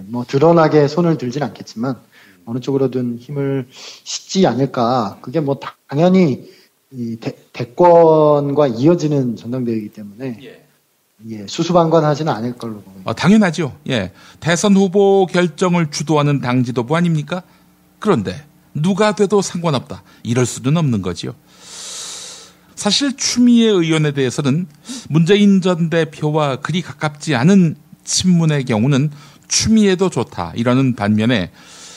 H: 뭐 드러나게 손을 들진 않겠지만 어느 쪽으로든 힘을 싣지 않을까. 그게 뭐 당연히 이 대권과 이어지는 전당대회이기 때문에 수수방관하지는 않을 걸로 봅니다.
B: 당연하죠. 대선 후보 결정을 주도하는 당 지도부 아닙니까? 그런데 누가 돼도 상관없다. 이럴 수는 없는 거지요. 사실 추미애 의원에 대해서는 문재인 전 대표와 그리 가깝지 않은 친문의 경우는 추미애도 좋다 이러는 반면에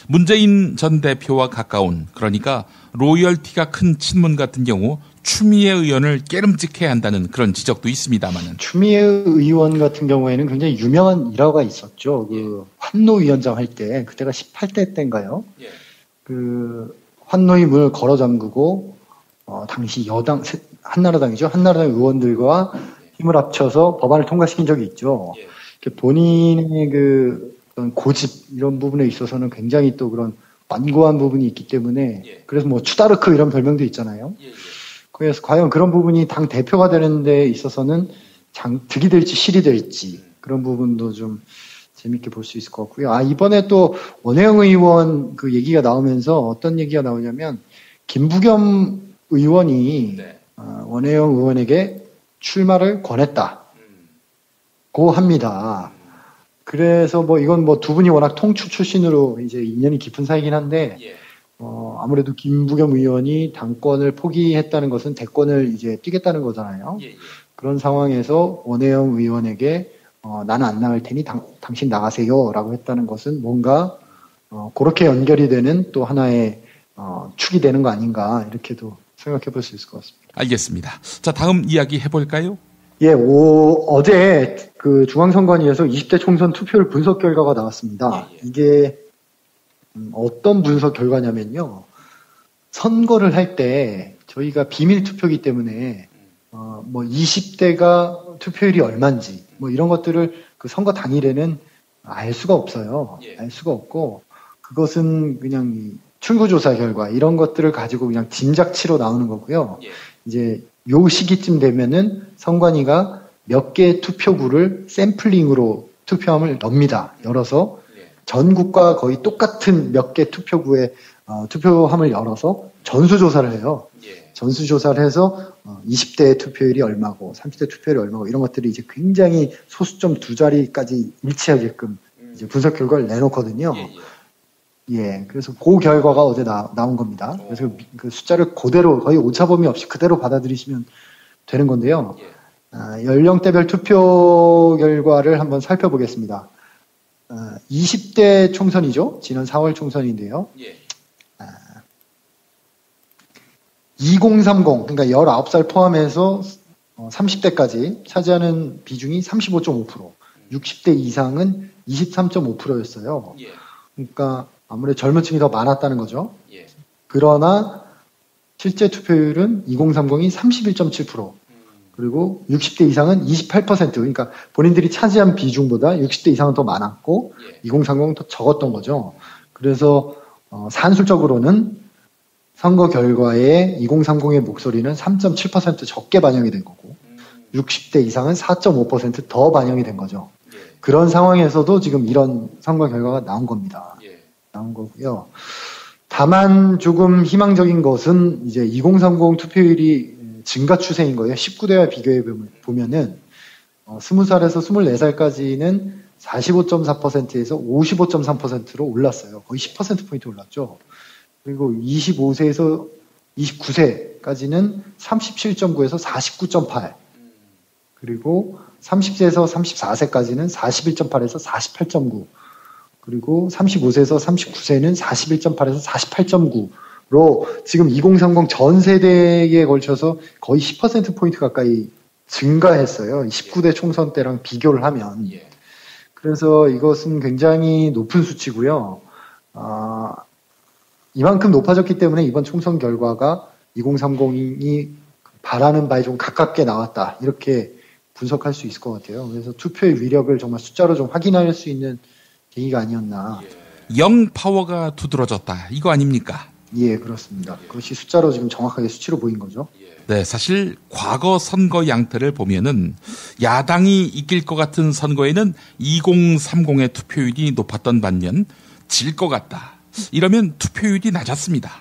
B: 문재인 전 대표와 가까운, 그러니까 로열티가 큰 친문 같은 경우 추미애 의원을 깨름직해 한다는 그런 지적도 있습니다만은.
H: 추미애 의원 같은 경우에는 굉장히 유명한 일화가 있었죠. 그 환노위원장 할 때, 그때가 18대 때인가요? 그 환노위 문을 걸어 잠그고 당시 여당 한나라당이죠. 한나라당 의원들과 힘을 합쳐서 법안을 통과시킨 적이 있죠. 본인의 그 고집 이런 부분에 있어서는 굉장히 또 그런 완고한 부분이 있기 때문에 그래서 뭐 추다르크 이런 별명도 있잖아요. 그래서 과연 그런 부분이 당 대표가 되는 데 있어서는 득이 될지 실이 될지 그런 부분도 좀 재밌게 볼 수 있을 것 같고요. 이번에 또 원혜영 의원 그 얘기가 나오면서 어떤 얘기가 나오냐면 김부겸 의원이 원혜영 의원에게 출마를 권했다고 합니다. 그래서 뭐 이건 뭐 두 분이 워낙 통추 출신으로 이제 인연이 깊은 사이긴 한데 아무래도 김부겸 의원이 당권을 포기했다는 것은 대권을 이제 뛰겠다는 거잖아요. 그런 상황에서 원혜영 의원에게 나는 안 나갈 테니 당신 나가세요라고 했다는 것은 뭔가 그렇게 연결이 되는 또 하나의 축이 되는 거 아닌가 이렇게도 생각해 볼 수 있을 것 같습니다.
B: 알겠습니다. 자, 다음 이야기 해볼까요?
H: 예, 어제 그 중앙선관위에서 20대 총선 투표율 분석 결과가 나왔습니다. 이게 어떤 분석 결과냐면요. 선거를 할 때 저희가 비밀 투표기 때문에 뭐 20대가 투표율이 얼마인지 뭐 이런 것들을 그 선거 당일에는 알 수가 없어요. 알 수가 없고 그것은 그냥 출구조사 결과 이런 것들을 가지고 그냥 짐작치로 나오는 거고요. 이제 요 시기쯤 되면은 선관위가 몇 개의 투표구를 샘플링으로 투표함을 넣습니다. 열어서 전국과 거의 똑같은 몇 개 투표구에 투표함을 열어서 전수조사를 해요. 전수조사를 해서 20대 투표율이 얼마고 30대 투표율이 얼마고 이런 것들이 이제 굉장히 소수점 두 자리까지 일치하게끔 이제 분석 결과를 내놓거든요. 그래서 그 결과가 어제 나온 겁니다. 그래서 그 숫자를 그대로 거의 오차범위 없이 그대로 받아들이시면 되는 건데요. 연령대별 투표 결과를 한번 살펴보겠습니다. 20대 총선이죠. 지난 4월 총선인데요. 2030, 그러니까 19살 포함해서 30대까지 차지하는 비중이 35.5%, 60대 이상은 23.5%였어요. 그러니까 아무래도 젊은 층이 더 많았다는 거죠. 그러나 실제 투표율은 2030이 31.7%, 그리고 60대 이상은 28%, 그러니까 본인들이 차지한 비중보다 60대 이상은 더 많았고 2030은 더 적었던 거죠. 그래서 산술적으로는 선거 결과에 2030의 목소리는 3.7% 적게 반영이 된 거고 60대 이상은 4.5% 더 반영이 된 거죠. 그런 상황에서도 지금 이런 선거 결과가 나온 겁니다. 나온 거고요. 다만 조금 희망적인 것은 이제 2030 투표율이 증가 추세인 거예요. 19대와 비교해 보면은 20살에서 24살까지는 45.4%에서 55.3%로 올랐어요. 거의 10%포인트 올랐죠. 그리고 25세에서 29세까지는 37.9에서 49.8. 그리고 30세에서 34세까지는 41.8에서 48.9. 그리고 35세에서 39세는 41.8에서 48.9로 지금 2030 전 세대에 걸쳐서 거의 10%포인트 가까이 증가했어요. 19대 총선 때랑 비교를 하면. 그래서 이것은 굉장히 높은 수치고요. 이만큼 높아졌기 때문에 이번 총선 결과가 2030이 바라는 바에 좀 가깝게 나왔다. 이렇게 분석할 수 있을 것 같아요. 그래서 투표의 위력을 정말 숫자로 좀 확인할 수 있는 계기가 아니었나.
B: 영 파워가 두드러졌다. 이거 아닙니까?
H: 예, 그렇습니다. 그것이 숫자로 지금 정확하게 수치로 보인 거죠.
B: 네, 사실 과거 선거 양태를 보면은 야당이 이길 것 같은 선거에는 2030의 투표율이 높았던 반면 질 것 같다. 이러면 투표율이 낮았습니다.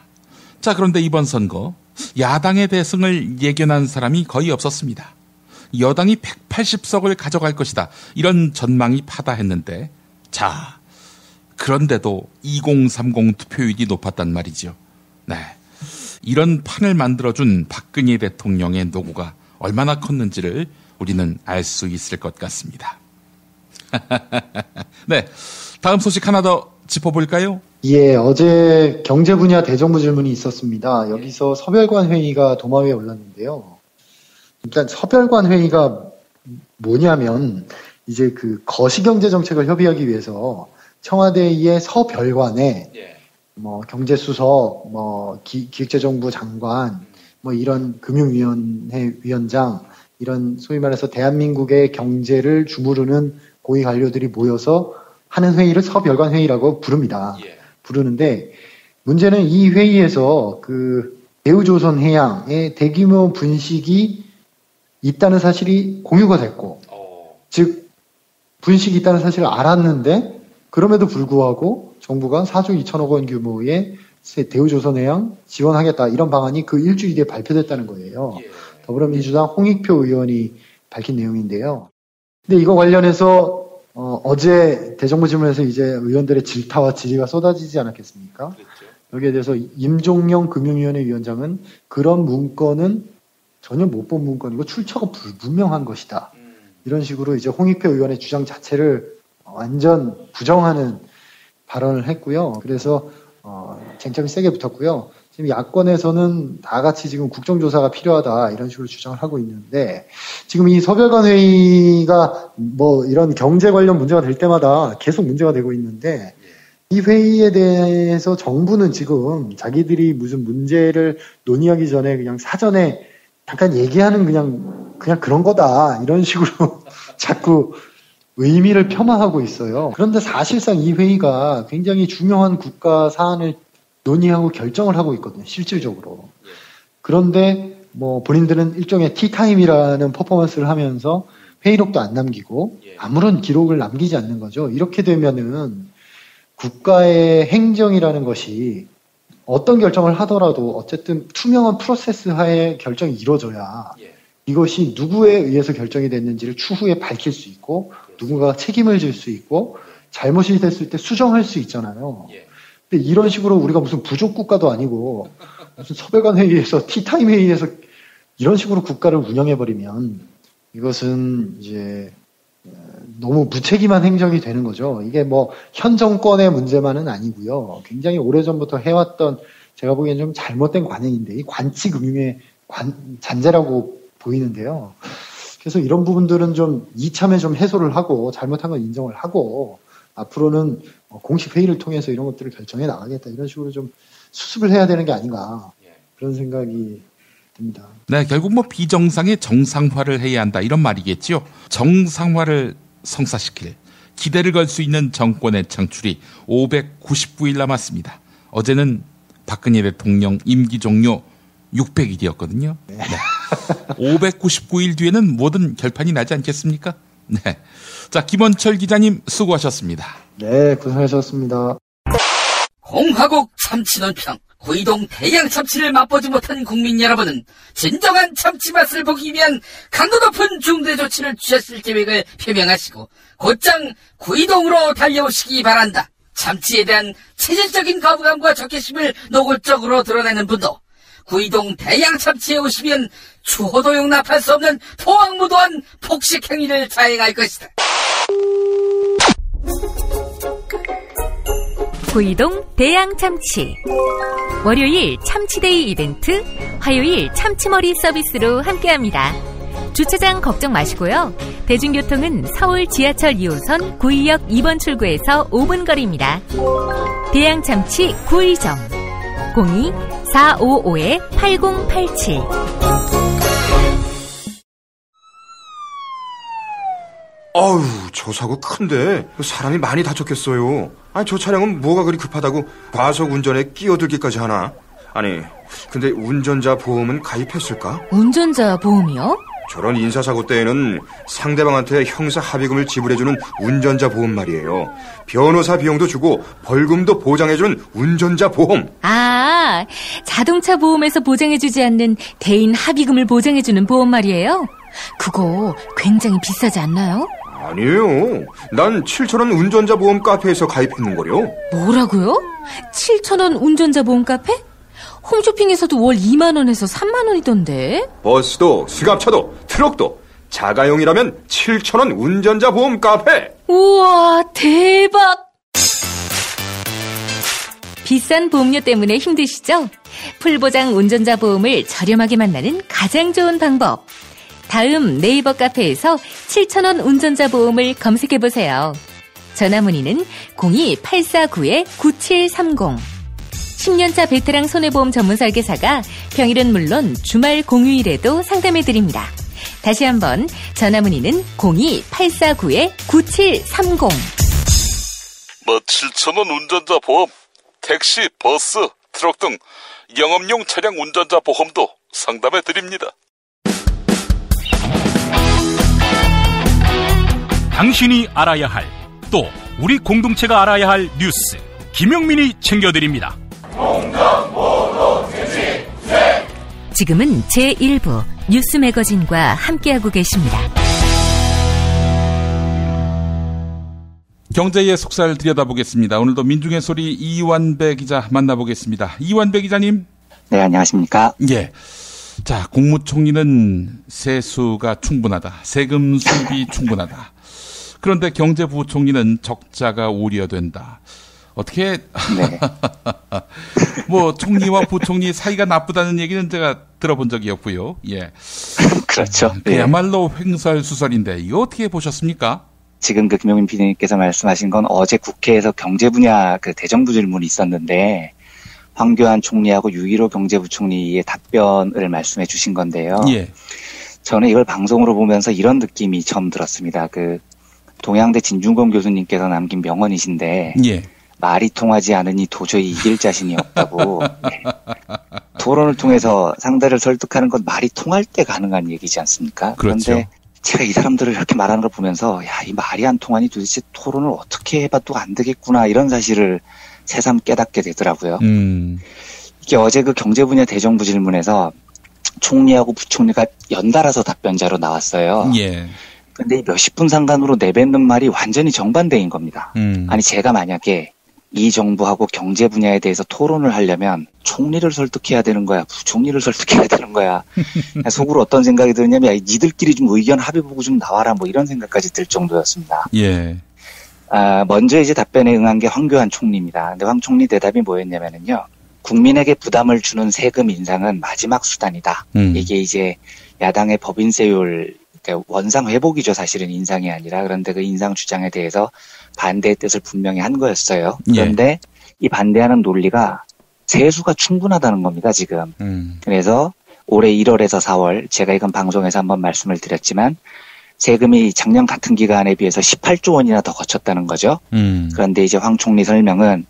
B: 자, 그런데 이번 선거 야당의 대승을 예견한 사람이 거의 없었습니다. 여당이 180석을 가져갈 것이다. 이런 전망이 파다했는데 자, 그런데도 2030 투표율이 높았단 말이죠. 네, 이런 판을 만들어준 박근혜 대통령의 노고가 얼마나 컸는지를 우리는 알 수 있을 것 같습니다. 네, 다음 소식 하나 더 짚어볼까요?
H: 예, 어제 경제 분야 대정부 질문이 있었습니다. 여기서 서별관 회의가 도마위에 올랐는데요. 일단 서별관 회의가 뭐냐면 이제 그 거시경제 정책을 협의하기 위해서 청와대의 서별관에 뭐 경제수석, 뭐 기획재정부 장관, 뭐 이런 금융위원회 위원장, 이런 소위 말해서 대한민국의 경제를 주무르는 고위 관료들이 모여서 하는 회의를 서별관 회의라고 부릅니다. 부르는데 문제는 이 회의에서 그 대우조선해양의 대규모 분식이 있다는 사실이 공유가 됐고, 즉 분식이 있다는 사실을 알았는데 그럼에도 불구하고 정부가 4조 2천억 원 규모의 대우조선해양 지원하겠다 이런 방안이 그 일주일 뒤에 발표됐다는 거예요. 더불어민주당 홍익표 의원이 밝힌 내용인데요. 근데 이거 관련해서 어제 대정부 질문에서 이제 의원들의 질타와 질의가 쏟아지지 않았겠습니까? 그렇죠. 여기에 대해서 임종영 금융위원회 위원장은 그런 문건은 전혀 못 본 문건이고 출처가 불분명한 것이다. 이런 식으로 이제 홍익표 의원의 주장 자체를 완전 부정하는 발언을 했고요. 그래서 쟁점이 세게 붙었고요. 지금 야권에서는 다 같이 지금 국정조사가 필요하다 이런 식으로 주장을 하고 있는데, 지금 이 서별관 회의가 뭐 이런 경제 관련 문제가 될 때마다 계속 문제가 되고 있는데, 이 회의에 대해서 정부는 지금 자기들이 무슨 문제를 논의하기 전에 그냥 사전에 잠깐 얘기하는 그냥 그런 거다 이런 식으로 자꾸 의미를 폄하하고 있어요. 그런데 사실상 이 회의가 굉장히 중요한 국가 사안을 논의하고 결정을 하고 있거든요, 실질적으로. 그런데 뭐 본인들은 일종의 티타임이라는 퍼포먼스를 하면서 회의록도 안 남기고 아무런 기록을 남기지 않는 거죠. 이렇게 되면은 국가의 행정이라는 것이 어떤 결정을 하더라도 어쨌든 투명한 프로세스 하에 결정이 이루어져야 이것이 누구에 의해서 결정이 됐는지를 추후에 밝힐 수 있고 누군가가 책임을 질 수 있고 잘못이 됐을 때 수정할 수 있잖아요. 근데 이런 식으로 우리가 무슨 부족 국가도 아니고 무슨 서별관 회의에서 티타임 회의에서 이런 식으로 국가를 운영해버리면 이것은 이제 너무 무책임한 행정이 되는 거죠. 이게 뭐 현 정권의 문제만은 아니고요. 굉장히 오래전부터 해왔던 제가 보기엔 좀 잘못된 관행인데 이 관치금융의 잔재라고 보이는데요. 그래서 이런 부분들은 좀 이참에 좀 해소를 하고 잘못한 건 인정을 하고 앞으로는 공식 회의를 통해서 이런 것들을 결정해 나가겠다 이런 식으로 좀 수습을 해야 되는 게 아닌가 그런 생각이 듭니다.
B: 네, 결국 뭐 비정상의 정상화를 해야 한다 이런 말이겠죠. 정상화를 성사시킬 기대를 걸 수 있는 정권의 창출이 599일 남았습니다. 어제는 박근혜 대통령 임기 종료 600일이었거든요. 네. 599일 뒤에는 모든 결판이 나지 않겠습니까? 네. 자, 김원철 기자님 수고하셨습니다.
H: 네, 고생하셨습니다.
G: 공화국 참치 논평. 구이동 대양 참치를 맛보지 못한 국민 여러분은 진정한 참치 맛을 보기 위한 강도 높은 중대 조치를 취하실 계획을 표명하시고 곧장 구이동으로 달려오시기 바란다. 참치에 대한 체질적인 거부감과 적개심을 노골적으로 드러내는 분도 구이동 대양 참치에 오시면 추호도 용납할 수 없는 포악무도한 폭식 행위를 자행할 것이다.
F: 구이동 대양참치. 월요일 참치데이 이벤트, 화요일 참치머리 서비스로 함께합니다. 주차장 걱정 마시고요. 대중교통은 서울 지하철 2호선 구의역 2번 출구에서 5분 거리입니다. 대양참치 구의점 02-455-8087.
I: 어우, 저 사고 큰데 사람이 많이 다쳤겠어요. 아니, 저 차량은 뭐가 그리 급하다고 과속 운전에 끼어들기까지 하나? 아니, 근데 운전자 보험은 가입했을까?
F: 운전자 보험이요?
I: 저런 인사사고 때에는 상대방한테 형사 합의금을 지불해주는 운전자 보험 말이에요. 변호사 비용도 주고 벌금도 보장해주는 운전자 보험.
F: 아, 자동차 보험에서 보장해주지 않는 대인 합의금을 보장해주는 보험 말이에요? 그거 굉장히 비싸지 않나요?
I: 아니에요. 난 7,000원 운전자 보험 카페에서 가입했는걸요.
F: 뭐라고요? 7,000원 운전자 보험 카페? 홈쇼핑에서도 월 2만원에서 3만원이던데.
I: 버스도 스갑차도 트럭도 자가용이라면 7,000원 운전자 보험 카페.
F: 우와, 대박. 비싼 보험료 때문에 힘드시죠? 풀보장 운전자 보험을 저렴하게 만나는 가장 좋은 방법. 다음 네이버 카페에서 7,000원 운전자 보험을 검색해보세요. 전화문의는 02-849-9730. 10년차 베테랑 손해보험 전문 설계사가 평일은 물론 주말 공휴일에도 상담해드립니다. 다시 한번 전화문의는 02-849-9730.
Z: 7,000원 운전자 보험, 택시, 버스, 트럭 등 영업용 차량 운전자 보험도 상담해드립니다.
A: 당신이 알아야 할, 또 우리 공동체가 알아야 할 뉴스, 김용민이 챙겨드립니다.
F: 지금은 제1부 뉴스 매거진과 함께하고 계십니다.
B: 경제의 속살 들여다보겠습니다. 오늘도 민중의 소리 이완배 기자 만나보겠습니다. 이완배 기자님.
J: 네, 안녕하십니까.
B: 예. 자, 국무총리는 세수가 충분하다. 세금 수입이 충분하다. 그런데 경제부총리는 적자가 우려된다. 어떻게
J: 네.
B: 뭐 총리와 부총리 사이가 나쁘다는 얘기는 제가 들어본 적이 없고요. 예.
J: 그렇죠.
B: 그야말로 횡설수설인데 이거 어떻게 보셨습니까?
J: 지금 그 김용민 PD님께서 말씀하신 건 어제 국회에서 경제 분야 그 대정부 질문이 있었는데 황교안 총리하고 유일호 경제부총리의 답변을 말씀해 주신 건데요.
B: 예.
J: 저는 이걸 방송으로 보면서 이런 느낌이 처음 들었습니다. 그 동양대 진중권 교수님께서 남긴 명언이신데
B: 예.
J: 말이 통하지 않으니 도저히 이길 자신이 없다고. 네. 토론을 통해서 상대를 설득하는 건 말이 통할 때 가능한 얘기지 않습니까?
B: 그렇죠.
J: 그런데 제가 이 사람들을 이렇게 말하는 걸 보면서 야, 이 말이 안 통하니 도대체 토론을 어떻게 해봐도 안 되겠구나 이런 사실을 새삼 깨닫게 되더라고요. 이게 어제 그 경제 분야 대정부 질문에서 총리하고 부총리가 연달아서 답변자로 나왔어요.
B: 예.
J: 근데 이 몇십 분 상간으로 내뱉는 말이 완전히 정반대인 겁니다. 아니 제가 만약에 이 정부하고 경제 분야에 대해서 토론을 하려면 총리를 설득해야 되는 거야, 부총리를 설득해야 되는 거야. 속으로 어떤 생각이 드냐면 야, 니들끼리 좀 의견 합의 보고 좀 나와라 뭐 이런 생각까지 들 정도였습니다.
B: 예.
J: 먼저 이제 답변에 응한 게 황교안 총리입니다. 근데 황 총리 대답이 뭐였냐면요. 국민에게 부담을 주는 세금 인상은 마지막 수단이다. 이게 이제 야당의 법인세율 원상 회복이죠. 사실은 인상이 아니라. 그런데 그 인상 주장에 대해서 반대의 뜻을 분명히 한 거였어요. 그런데 이 반대하는 논리가 세수가 충분하다는 겁니다. 지금. 그래서 올해 1월에서 4월 제가 이건 방송에서 한번 말씀을 드렸지만 세금이 작년 같은 기간에 비해서 18조 원이나 더 거쳤다는 거죠. 그런데 이제 황 총리 설명은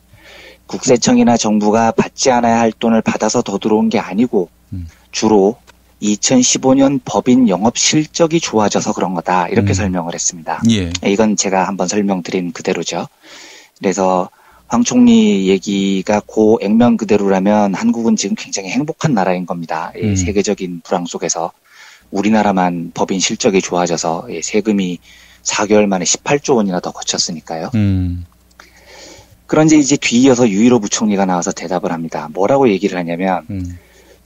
J: 국세청이나 정부가 받지 않아야 할 돈을 받아서 더 들어온 게 아니고 주로 2015년 법인 영업 실적이 좋아져서 그런 거다. 이렇게 설명을 했습니다.
B: 예.
J: 이건 제가 한번 설명드린 그대로죠. 그래서 황 총리 얘기가 그 액면 그대로라면 한국은 지금 굉장히 행복한 나라인 겁니다. 이 세계적인 불황 속에서 우리나라만 법인 실적이 좋아져서 세금이 4개월 만에 18조 원이나 더 거쳤으니까요. 그런데 이제 뒤이어서 유일호 부총리가 나와서 대답을 합니다. 뭐라고 얘기를 하냐면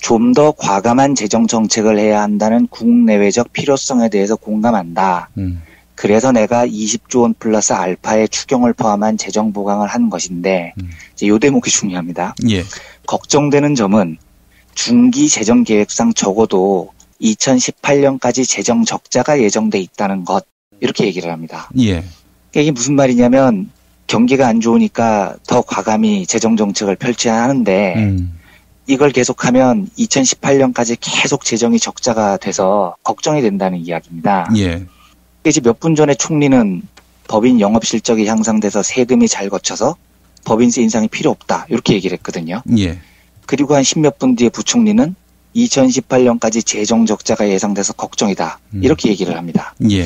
J: 좀 더 과감한 재정 정책을 해야 한다는 국내외적 필요성에 대해서 공감한다. 그래서 내가 20조 원 플러스 알파의 추경을 포함한 재정 보강을 한 것인데 이제 요 대목이 중요합니다.
B: 예.
J: 걱정되는 점은 중기 재정 계획상 적어도 2018년까지 재정 적자가 예정돼 있다는 것 이렇게 얘기를 합니다.
B: 예.
J: 이게 무슨 말이냐면 경기가 안 좋으니까 더 과감히 재정 정책을 펼쳐야 하는데 이걸 계속하면 2018년까지 계속 재정이 적자가 돼서 걱정이 된다는 이야기입니다.
B: 예.
J: 이제 몇 분 전에 총리는 법인 영업 실적이 향상돼서 세금이 잘 거쳐서 법인세 인상이 필요 없다 이렇게 얘기를 했거든요.
B: 예.
J: 그리고 한 10몇 분 뒤에 부총리는 2018년까지 재정 적자가 예상돼서 걱정이다 이렇게 얘기를 합니다.
B: 예.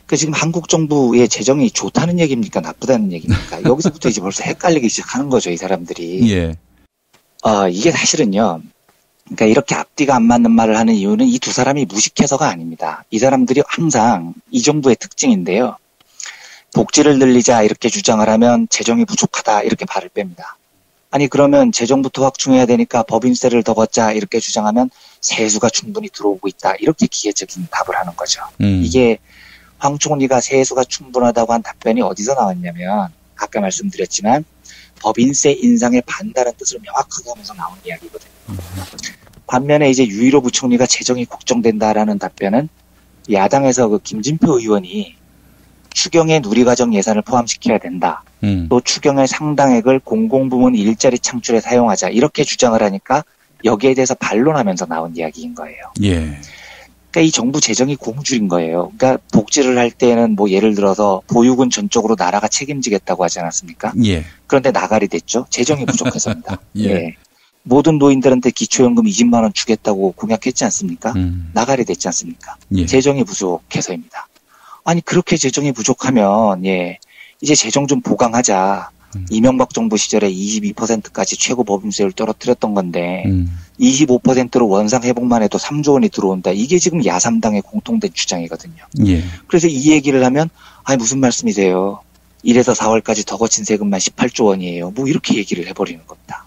J: 그 지금 한국 정부의 재정이 좋다는 얘기입니까 나쁘다는 얘기입니까? 여기서부터 이제 벌써 헷갈리기 시작하는 거죠 이 사람들이.
B: 예.
J: 이게 사실은요. 그러니까 이렇게 앞뒤가 안 맞는 말을 하는 이유는 이 두 사람이 무식해서가 아닙니다. 이 사람들이 항상 이 정부의 특징인데요. 복지를 늘리자 이렇게 주장을 하면 재정이 부족하다 이렇게 발을 뺍니다. 아니 그러면 재정부터 확충해야 되니까 법인세를 더 걷자 이렇게 주장하면 세수가 충분히 들어오고 있다 이렇게 기계적인 답을 하는 거죠. 이게 황 총리가 세수가 충분하다고 한 답변이 어디서 나왔냐면 아까 말씀드렸지만 법인세 인상에 반대하는 뜻을 명확하게 하면서 나온 이야기거든요. 반면에 이제 유일호 부총리가 재정이 걱정된다라는 답변은 야당에서 그 김진표 의원이 추경에 누리과정 예산을 포함시켜야 된다. 또 추경의 상당액을 공공부문 일자리 창출에 사용하자. 이렇게 주장을 하니까 여기에 대해서 반론하면서 나온 이야기인 거예요.
B: 예.
J: 그러니까 이 정부 재정이 고무줄인 거예요. 그러니까 복지를 할 때는 뭐 예를 들어서 보육은 전적으로 나라가 책임지겠다고 하지 않았습니까?
B: 예.
J: 그런데 나가리 됐죠. 재정이 부족해서입니다.
B: 예.
J: 예. 모든 노인들한테 기초연금 20만 원 주겠다고 공약했지 않습니까? 나가리 됐지 않습니까?
B: 예.
J: 재정이 부족해서입니다. 아니 그렇게 재정이 부족하면 예 이제 재정 좀 보강하자. 이명박 정부 시절에 22%까지 최고 법인세율 떨어뜨렸던 건데 25%로 원상 회복만 해도 3조 원이 들어온다. 이게 지금 야3당의 공통된 주장이거든요.
B: 예.
J: 그래서 이 얘기를 하면 아니 무슨 말씀이세요. 1에서 4월까지 더 거친 세금만 18조 원이에요. 뭐 이렇게 얘기를 해버리는 겁니다.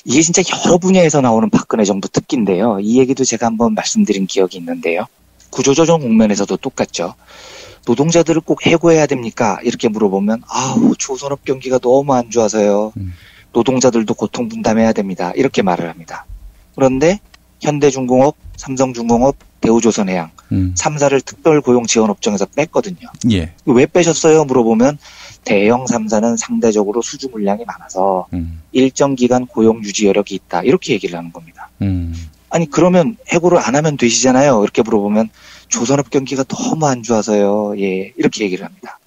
J: 이게 진짜 여러 분야에서 나오는 박근혜 정부 특기인데요. 이 얘기도 제가 한번 말씀드린 기억이 있는데요. 구조조정 국면에서도 똑같죠. 노동자들을 꼭 해고해야 됩니까? 이렇게 물어보면 조선업 경기가 너무 안 좋아서요. 노동자들도 고통 분담해야 됩니다. 이렇게 말을 합니다. 그런데 현대중공업, 삼성중공업, 대우조선해양 3사를 특별고용지원업종에서 뺐거든요.
B: 예.
J: 왜 빼셨어요? 물어보면 대형 3사는 상대적으로 수주 물량이 많아서 일정 기간 고용 유지 여력이 있다. 이렇게 얘기를 하는 겁니다. 아니 그러면 해고를 안 하면 되시잖아요. 이렇게 물어보면 조선업 경기가 너무 안 좋아서요. 예, 이렇게 얘기를 합니다.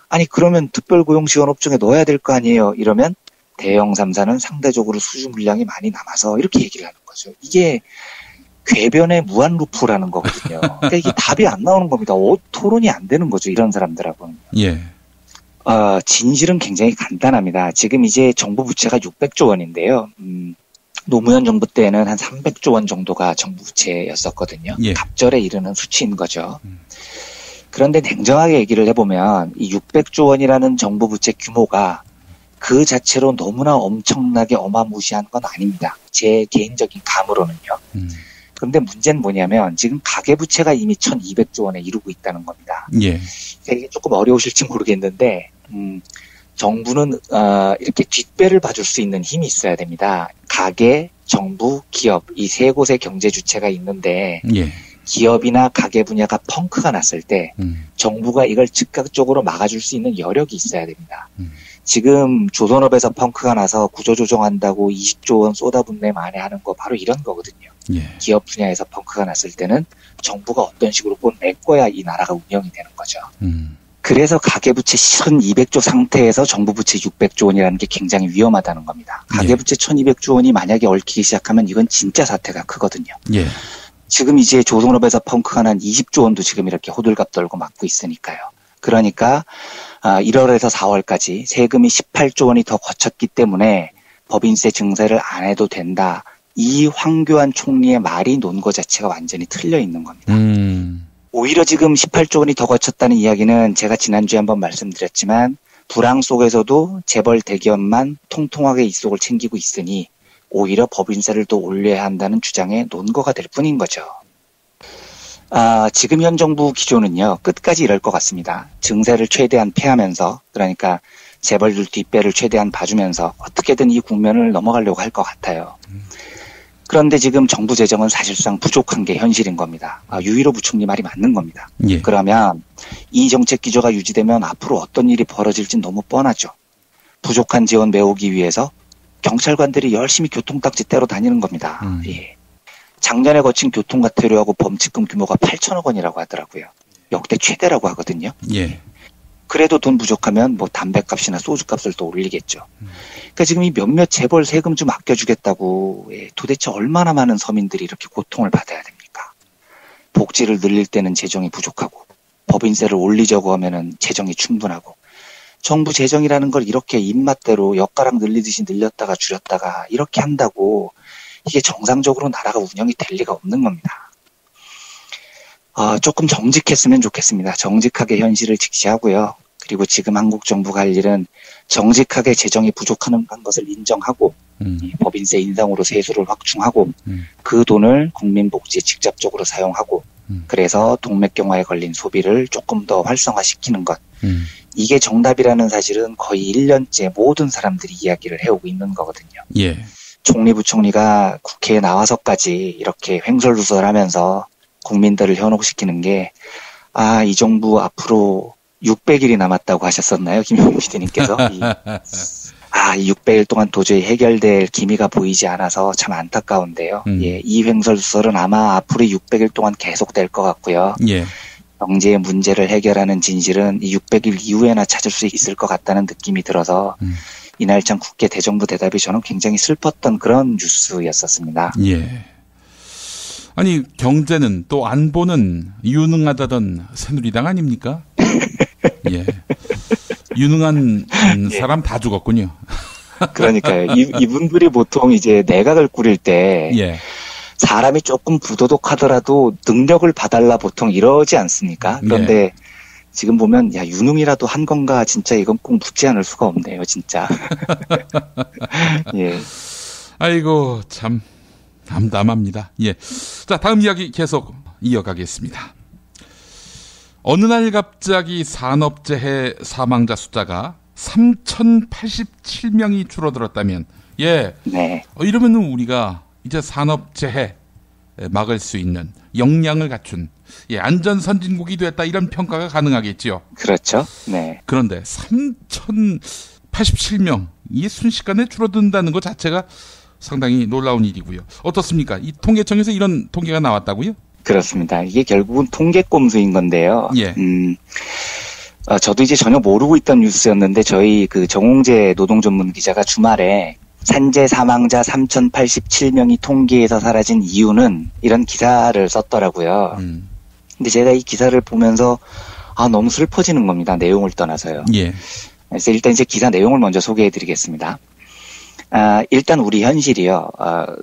J: 아니 그러면 특별고용지원업종에 넣어야 될 거 아니에요. 이러면 대형 3사는 상대적으로 수주 물량이 많이 남아서 이렇게 얘기를 하는 거죠. 이게 궤변의 무한 루프라는 거거든요. 그러니까 이게 답이 안 나오는 겁니다. 토론이 안 되는 거죠. 이런 사람들하고는.
B: 예.
J: 진실은 굉장히 간단합니다. 지금 이제 정부 부채가 600조 원인데요. 노무현 정부 때는 한 300조 원 정도가 정부 부채였었거든요.
B: 예.
J: 갑절에 이르는 수치인 거죠. 그런데 냉정하게 얘기를 해보면 이 600조 원이라는 정부 부채 규모가 그 자체로 너무나 엄청나게 어마무시한 건 아닙니다. 제 개인적인 감으로는요. 그런데 문제는 뭐냐면 지금 가계부채가 이미 1200조 원에 이르고 있다는 겁니다.
B: 예.
J: 이게 조금 어려우실지 모르겠는데 정부는 이렇게 뒷배를 봐줄 수 있는 힘이 있어야 됩니다. 가계, 정부, 기업 이 세 곳의 경제 주체가 있는데
B: 예.
J: 기업이나 가계 분야가 펑크가 났을 때 정부가 이걸 즉각적으로 막아줄 수 있는 여력이 있어야 됩니다. 지금 조선업에서 펑크가 나서 구조조정한다고 20조 원 쏟아붓네 만에 하는 거 바로 이런 거거든요.
B: 예.
J: 기업 분야에서 펑크가 났을 때는 정부가 어떤 식으로 꼭 메꿔야 이 나라가 운영이 되는 거죠. 그래서 가계부채 1200조 상태에서 정부부채 600조 원이라는 게 굉장히 위험하다는 겁니다. 가계부채 1200조 원이 만약에 얽히기 시작하면 이건 진짜 사태가 크거든요.
B: 예.
J: 지금 이제 조선업에서 펑크가 난 20조 원도 지금 이렇게 호들갑 떨고 막고 있으니까요. 그러니까 1월에서 4월까지 세금이 18조 원이 더 거쳤기 때문에 법인세 증세를 안 해도 된다. 이 황교안 총리의 말이 논거 자체가 완전히 틀려 있는 겁니다. 오히려 지금 18조 원이 더 거쳤다는 이야기는 제가 지난주에 한번 말씀드렸지만 불황 속에서도 재벌 대기업만 통통하게 이 속을 챙기고 있으니 오히려 법인세를 더 올려야 한다는 주장의 논거가 될 뿐인 거죠. 지금 현 정부 기조는요. 끝까지 이럴 것 같습니다. 증세를 최대한 피하면서 그러니까 재벌들 뒷배를 최대한 봐주면서 어떻게든 이 국면을 넘어가려고 할 것 같아요. 그런데 지금 정부 재정은 사실상 부족한 게 현실인 겁니다. 유일호 부총리 말이 맞는 겁니다.
B: 예.
J: 그러면 이 정책 기조가 유지되면 앞으로 어떤 일이 벌어질지 너무 뻔하죠. 부족한 재원 메우기 위해서 경찰관들이 열심히 교통딱지 떼러 다니는 겁니다. 예. 작년에 거친 교통과태료하고 범칙금 규모가 8천억 원이라고 하더라고요. 역대 최대라고 하거든요.
B: 예.
J: 그래도 돈 부족하면 뭐 담배값이나 소주값을 또 올리겠죠. 그러니까 지금 이 몇몇 재벌 세금 좀 아껴주겠다고 도대체 얼마나 많은 서민들이 이렇게 고통을 받아야 됩니까? 복지를 늘릴 때는 재정이 부족하고 법인세를 올리자고 하면은 재정이 충분하고 정부 재정이라는 걸 이렇게 입맛대로 엿가락 늘리듯이 늘렸다가 줄였다가 이렇게 한다고 이게 정상적으로 나라가 운영이 될 리가 없는 겁니다. 조금 정직했으면 좋겠습니다. 정직하게 현실을 직시하고요. 그리고 지금 한국 정부가 할 일은 정직하게 재정이 부족한 것을 인정하고 법인세 인상으로 세수를 확충하고 그 돈을 국민복지에 직접적으로 사용하고 그래서 동맥경화에 걸린 소비를 조금 더 활성화시키는 것. 이게 정답이라는 사실은 거의 1년째 모든 사람들이 이야기를 해오고 있는 거거든요.
B: 예.
J: 총리, 부총리가 국회에 나와서까지 이렇게 횡설수설하면서 국민들을 현혹시키는 게 이 정부 앞으로 600일이 남았다고 하셨었나요? 김용민 PD님께서. 이 600일 동안 도저히 해결될 기미가 보이지 않아서 참 안타까운데요. 예, 이 횡설수설은 아마 앞으로 600일 동안 계속될 것 같고요.
B: 예.
J: 경제의 문제를 해결하는 진실은 이 600일 이후에나 찾을 수 있을 것 같다는 느낌이 들어서 이날 참 국회 대정부 대답이 저는 굉장히 슬펐던 그런 뉴스였었습니다.
B: 예. 아니 경제는 또 안보는 유능하다던 새누리당 아닙니까? 예. 유능한 사람 다 죽었군요.
J: 그러니까요. 이분들이 보통 이제 내각을 꾸릴 때
B: 예.
J: 사람이 조금 부도덕하더라도 능력을 봐달라 보통 이러지 않습니까? 그런데
B: 예.
J: 지금 보면 유능이라도 한 건가 진짜 이건 꼭 묻지 않을 수가 없네요. 진짜. 예.
B: 아이고 참 담담합니다. 예. 자 다음 이야기 계속 이어가겠습니다. 어느 날 갑자기 산업재해 사망자 숫자가 3,087명이 줄어들었다면, 예.
J: 네.
B: 이러면은 우리가 이제 산업재해 막을 수 있는 역량을 갖춘, 예, 안전 선진국이 됐다 이런 평가가 가능하겠지요.
J: 그렇죠. 네.
B: 그런데 3,087명, 이게 순식간에 줄어든다는 것 자체가 상당히 놀라운 일이고요. 어떻습니까? 이 통계청에서 이런 통계가 나왔다고요?
J: 그렇습니다. 이게 결국은 통계꼼수인 건데요.
B: 예.
J: 저도 이제 전혀 모르고 있던 뉴스였는데 저희 그 정홍재 노동전문 기자가 주말에 산재 사망자 3,087명이 통계에서 사라진 이유는 이런 기사를 썼더라고요. 근데 제가 이 기사를 보면서 너무 슬퍼지는 겁니다. 내용을 떠나서요.
B: 예.
J: 그래서 일단 이제 기사 내용을 먼저 소개해드리겠습니다. 일단 우리 현실이요.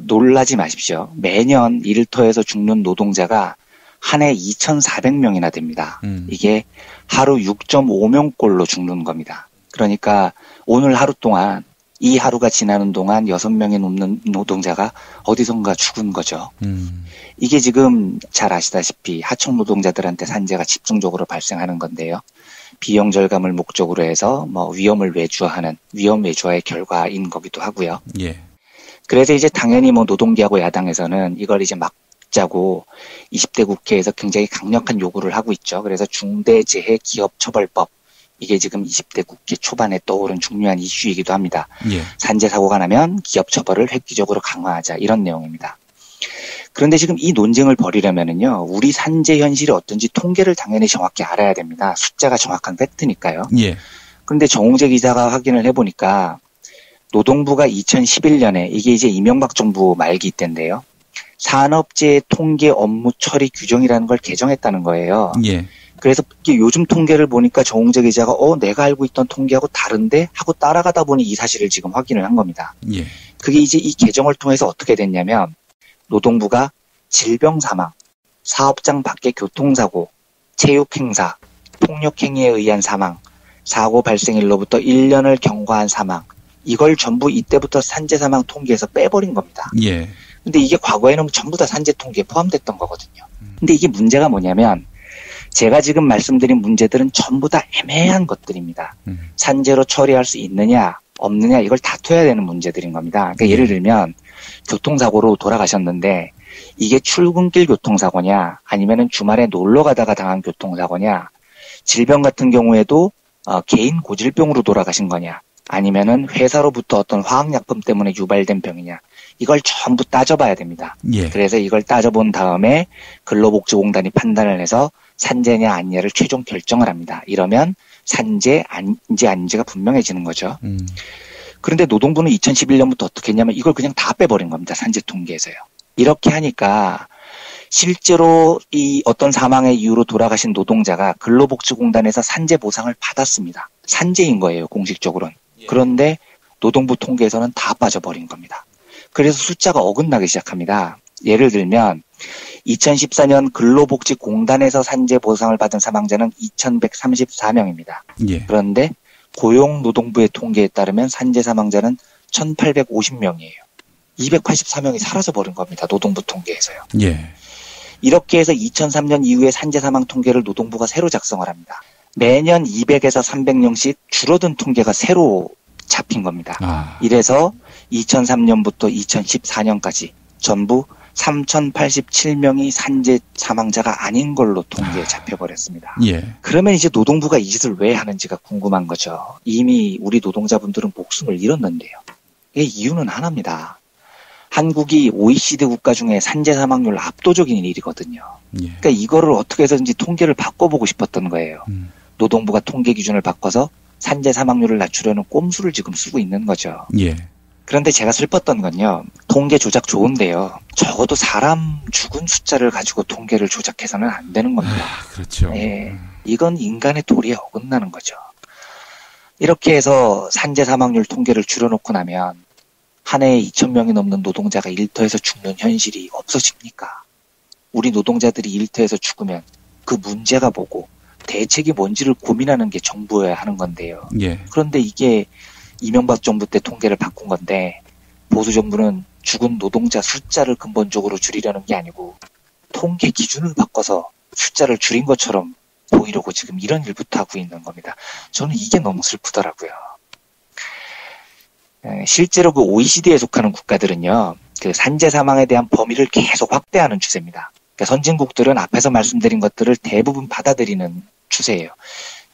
J: 놀라지 마십시오. 매년 일터에서 죽는 노동자가 한 해 2,400명이나 됩니다. 이게 하루 6.5명꼴로 죽는 겁니다. 그러니까 오늘 하루 동안 이 하루가 지나는 동안 6명이 넘는 노동자가 어디선가 죽은 거죠. 이게 지금 잘 아시다시피 하청 노동자들한테 산재가 집중적으로 발생하는 건데요. 비용 절감을 목적으로 해서 위험을 외주화하는 위험 외주화의 결과인 거기도 하고요.
B: 예.
J: 그래서 이제 당연히 노동계하고 야당에서는 이걸 이제 막자고 20대 국회에서 굉장히 강력한 요구를 하고 있죠. 그래서 중대재해 기업처벌법, 이게 지금 20대 국회 초반에 떠오른 중요한 이슈이기도 합니다.
B: 예.
J: 산재 사고가 나면 기업 처벌을 획기적으로 강화하자, 이런 내용입니다. 그런데 지금 이 논쟁을 벌이려면은요, 우리 산재 현실이 어떤지 통계를 당연히 정확히 알아야 됩니다. 숫자가 정확한 팩트니까요.
B: 예.
J: 그런데 정홍재 기자가 확인을 해보니까 노동부가 2011년에, 이게 이제 이명박 정부 말기 때인데요, 산업재해 통계 업무 처리 규정이라는 걸 개정했다는 거예요.
B: 예.
J: 그래서 요즘 통계를 보니까 정홍재 기자가 내가 알고 있던 통계하고 다른데 하고 따라가다 보니 이 사실을 지금 확인을 한 겁니다.
B: 예.
J: 그게 이제 이 개정을 통해서 어떻게 됐냐면 노동부가 질병 사망, 사업장 밖의 교통사고, 체육행사, 폭력행위에 의한 사망, 사고 발생일로부터 1년을 경과한 사망, 이걸 전부 이때부터 산재 사망 통계에서 빼버린 겁니다.
B: 예.
J: 근데 이게 과거에는 전부 다 산재 통계에 포함됐던 거거든요. 근데 이게 문제가 뭐냐면 제가 지금 말씀드린 문제들은 전부 다 애매한 것들입니다. 산재로 처리할 수 있느냐 없느냐 이걸 다퉈야 되는 문제들인 겁니다. 그러니까 예를 들면 교통사고로 돌아가셨는데 이게 출근길 교통사고냐 아니면은 주말에 놀러 가다가 당한 교통사고냐, 질병 같은 경우에도 개인 고질병으로 돌아가신 거냐 아니면은 회사로부터 어떤 화학약품 때문에 유발된 병이냐, 이걸 전부 따져봐야 됩니다.
B: 예.
J: 그래서 이걸 따져본 다음에 근로복지공단이 판단을 해서 산재냐 아니냐를 최종 결정을 합니다. 이러면 산재인지 아닌지가 분명해지는 거죠. 그런데 노동부는 2011년부터 어떻게 했냐면 이걸 그냥 다 빼버린 겁니다. 산재 통계에서요. 이렇게 하니까 실제로 이 어떤 사망의 이유로 돌아가신 노동자가 근로복지공단에서 산재 보상을 받았습니다. 산재인 거예요, 공식적으로는. 그런데 노동부 통계에서는 다 빠져버린 겁니다. 그래서 숫자가 어긋나기 시작합니다. 예를 들면 2014년 근로복지공단에서 산재 보상을 받은 사망자는 2,134명입니다.
B: 예.
J: 그런데 고용노동부의 통계에 따르면 산재 사망자는 1,850명이에요. 284명이 사라져버린 겁니다. 노동부 통계에서요.
B: 예.
J: 이렇게 해서 2003년 이후에 산재 사망 통계를 노동부가 새로 작성을 합니다. 매년 200에서 300명씩 줄어든 통계가 새로 잡힌 겁니다. 이래서 2003년부터 2014년까지 전부 3,087명이 산재 사망자가 아닌 걸로 통계에 잡혀버렸습니다.
B: 예.
J: 그러면 이제 노동부가 이 짓을 왜 하는지가 궁금한 거죠. 이미 우리 노동자분들은 목숨을 잃었는데요. 이 이유는 하나입니다. 한국이 OECD 국가 중에 산재 사망률 압도적인 일이거든요. 그러니까 이거를 어떻게 해서든지 통계를 바꿔보고 싶었던 거예요. 노동부가 통계 기준을 바꿔서 산재 사망률을 낮추려는 꼼수를 지금 쓰고 있는 거죠.
B: 예.
J: 그런데 제가 슬펐던 건요. 통계 조작 좋은데요. 적어도 사람 죽은 숫자를 가지고 통계를 조작해서는 안 되는 겁니다.
B: 그렇죠.
J: 예. 이건 인간의 도리에 어긋나는 거죠. 이렇게 해서 산재 사망률 통계를 줄여놓고 나면 한 해에 2,000명이 넘는 노동자가 일터에서 죽는 현실이 없어집니까? 우리 노동자들이 일터에서 죽으면 그 문제가 뭐고 대책이 뭔지를 고민하는 게 정부여야 하는 건데요.
B: 예.
J: 그런데 이게 이명박 정부 때 통계를 바꾼 건데 보수 정부는 죽은 노동자 숫자를 근본적으로 줄이려는 게 아니고 통계 기준을 바꿔서 숫자를 줄인 것처럼 보이려고 지금 이런 일부터 하고 있는 겁니다. 저는 이게 너무 슬프더라고요. 실제로 그 OECD에 속하는 국가들은요, 그 산재 사망에 대한 범위를 계속 확대하는 추세입니다. 그러니까 선진국들은 앞에서 말씀드린 것들을 대부분 받아들이는 추세예요.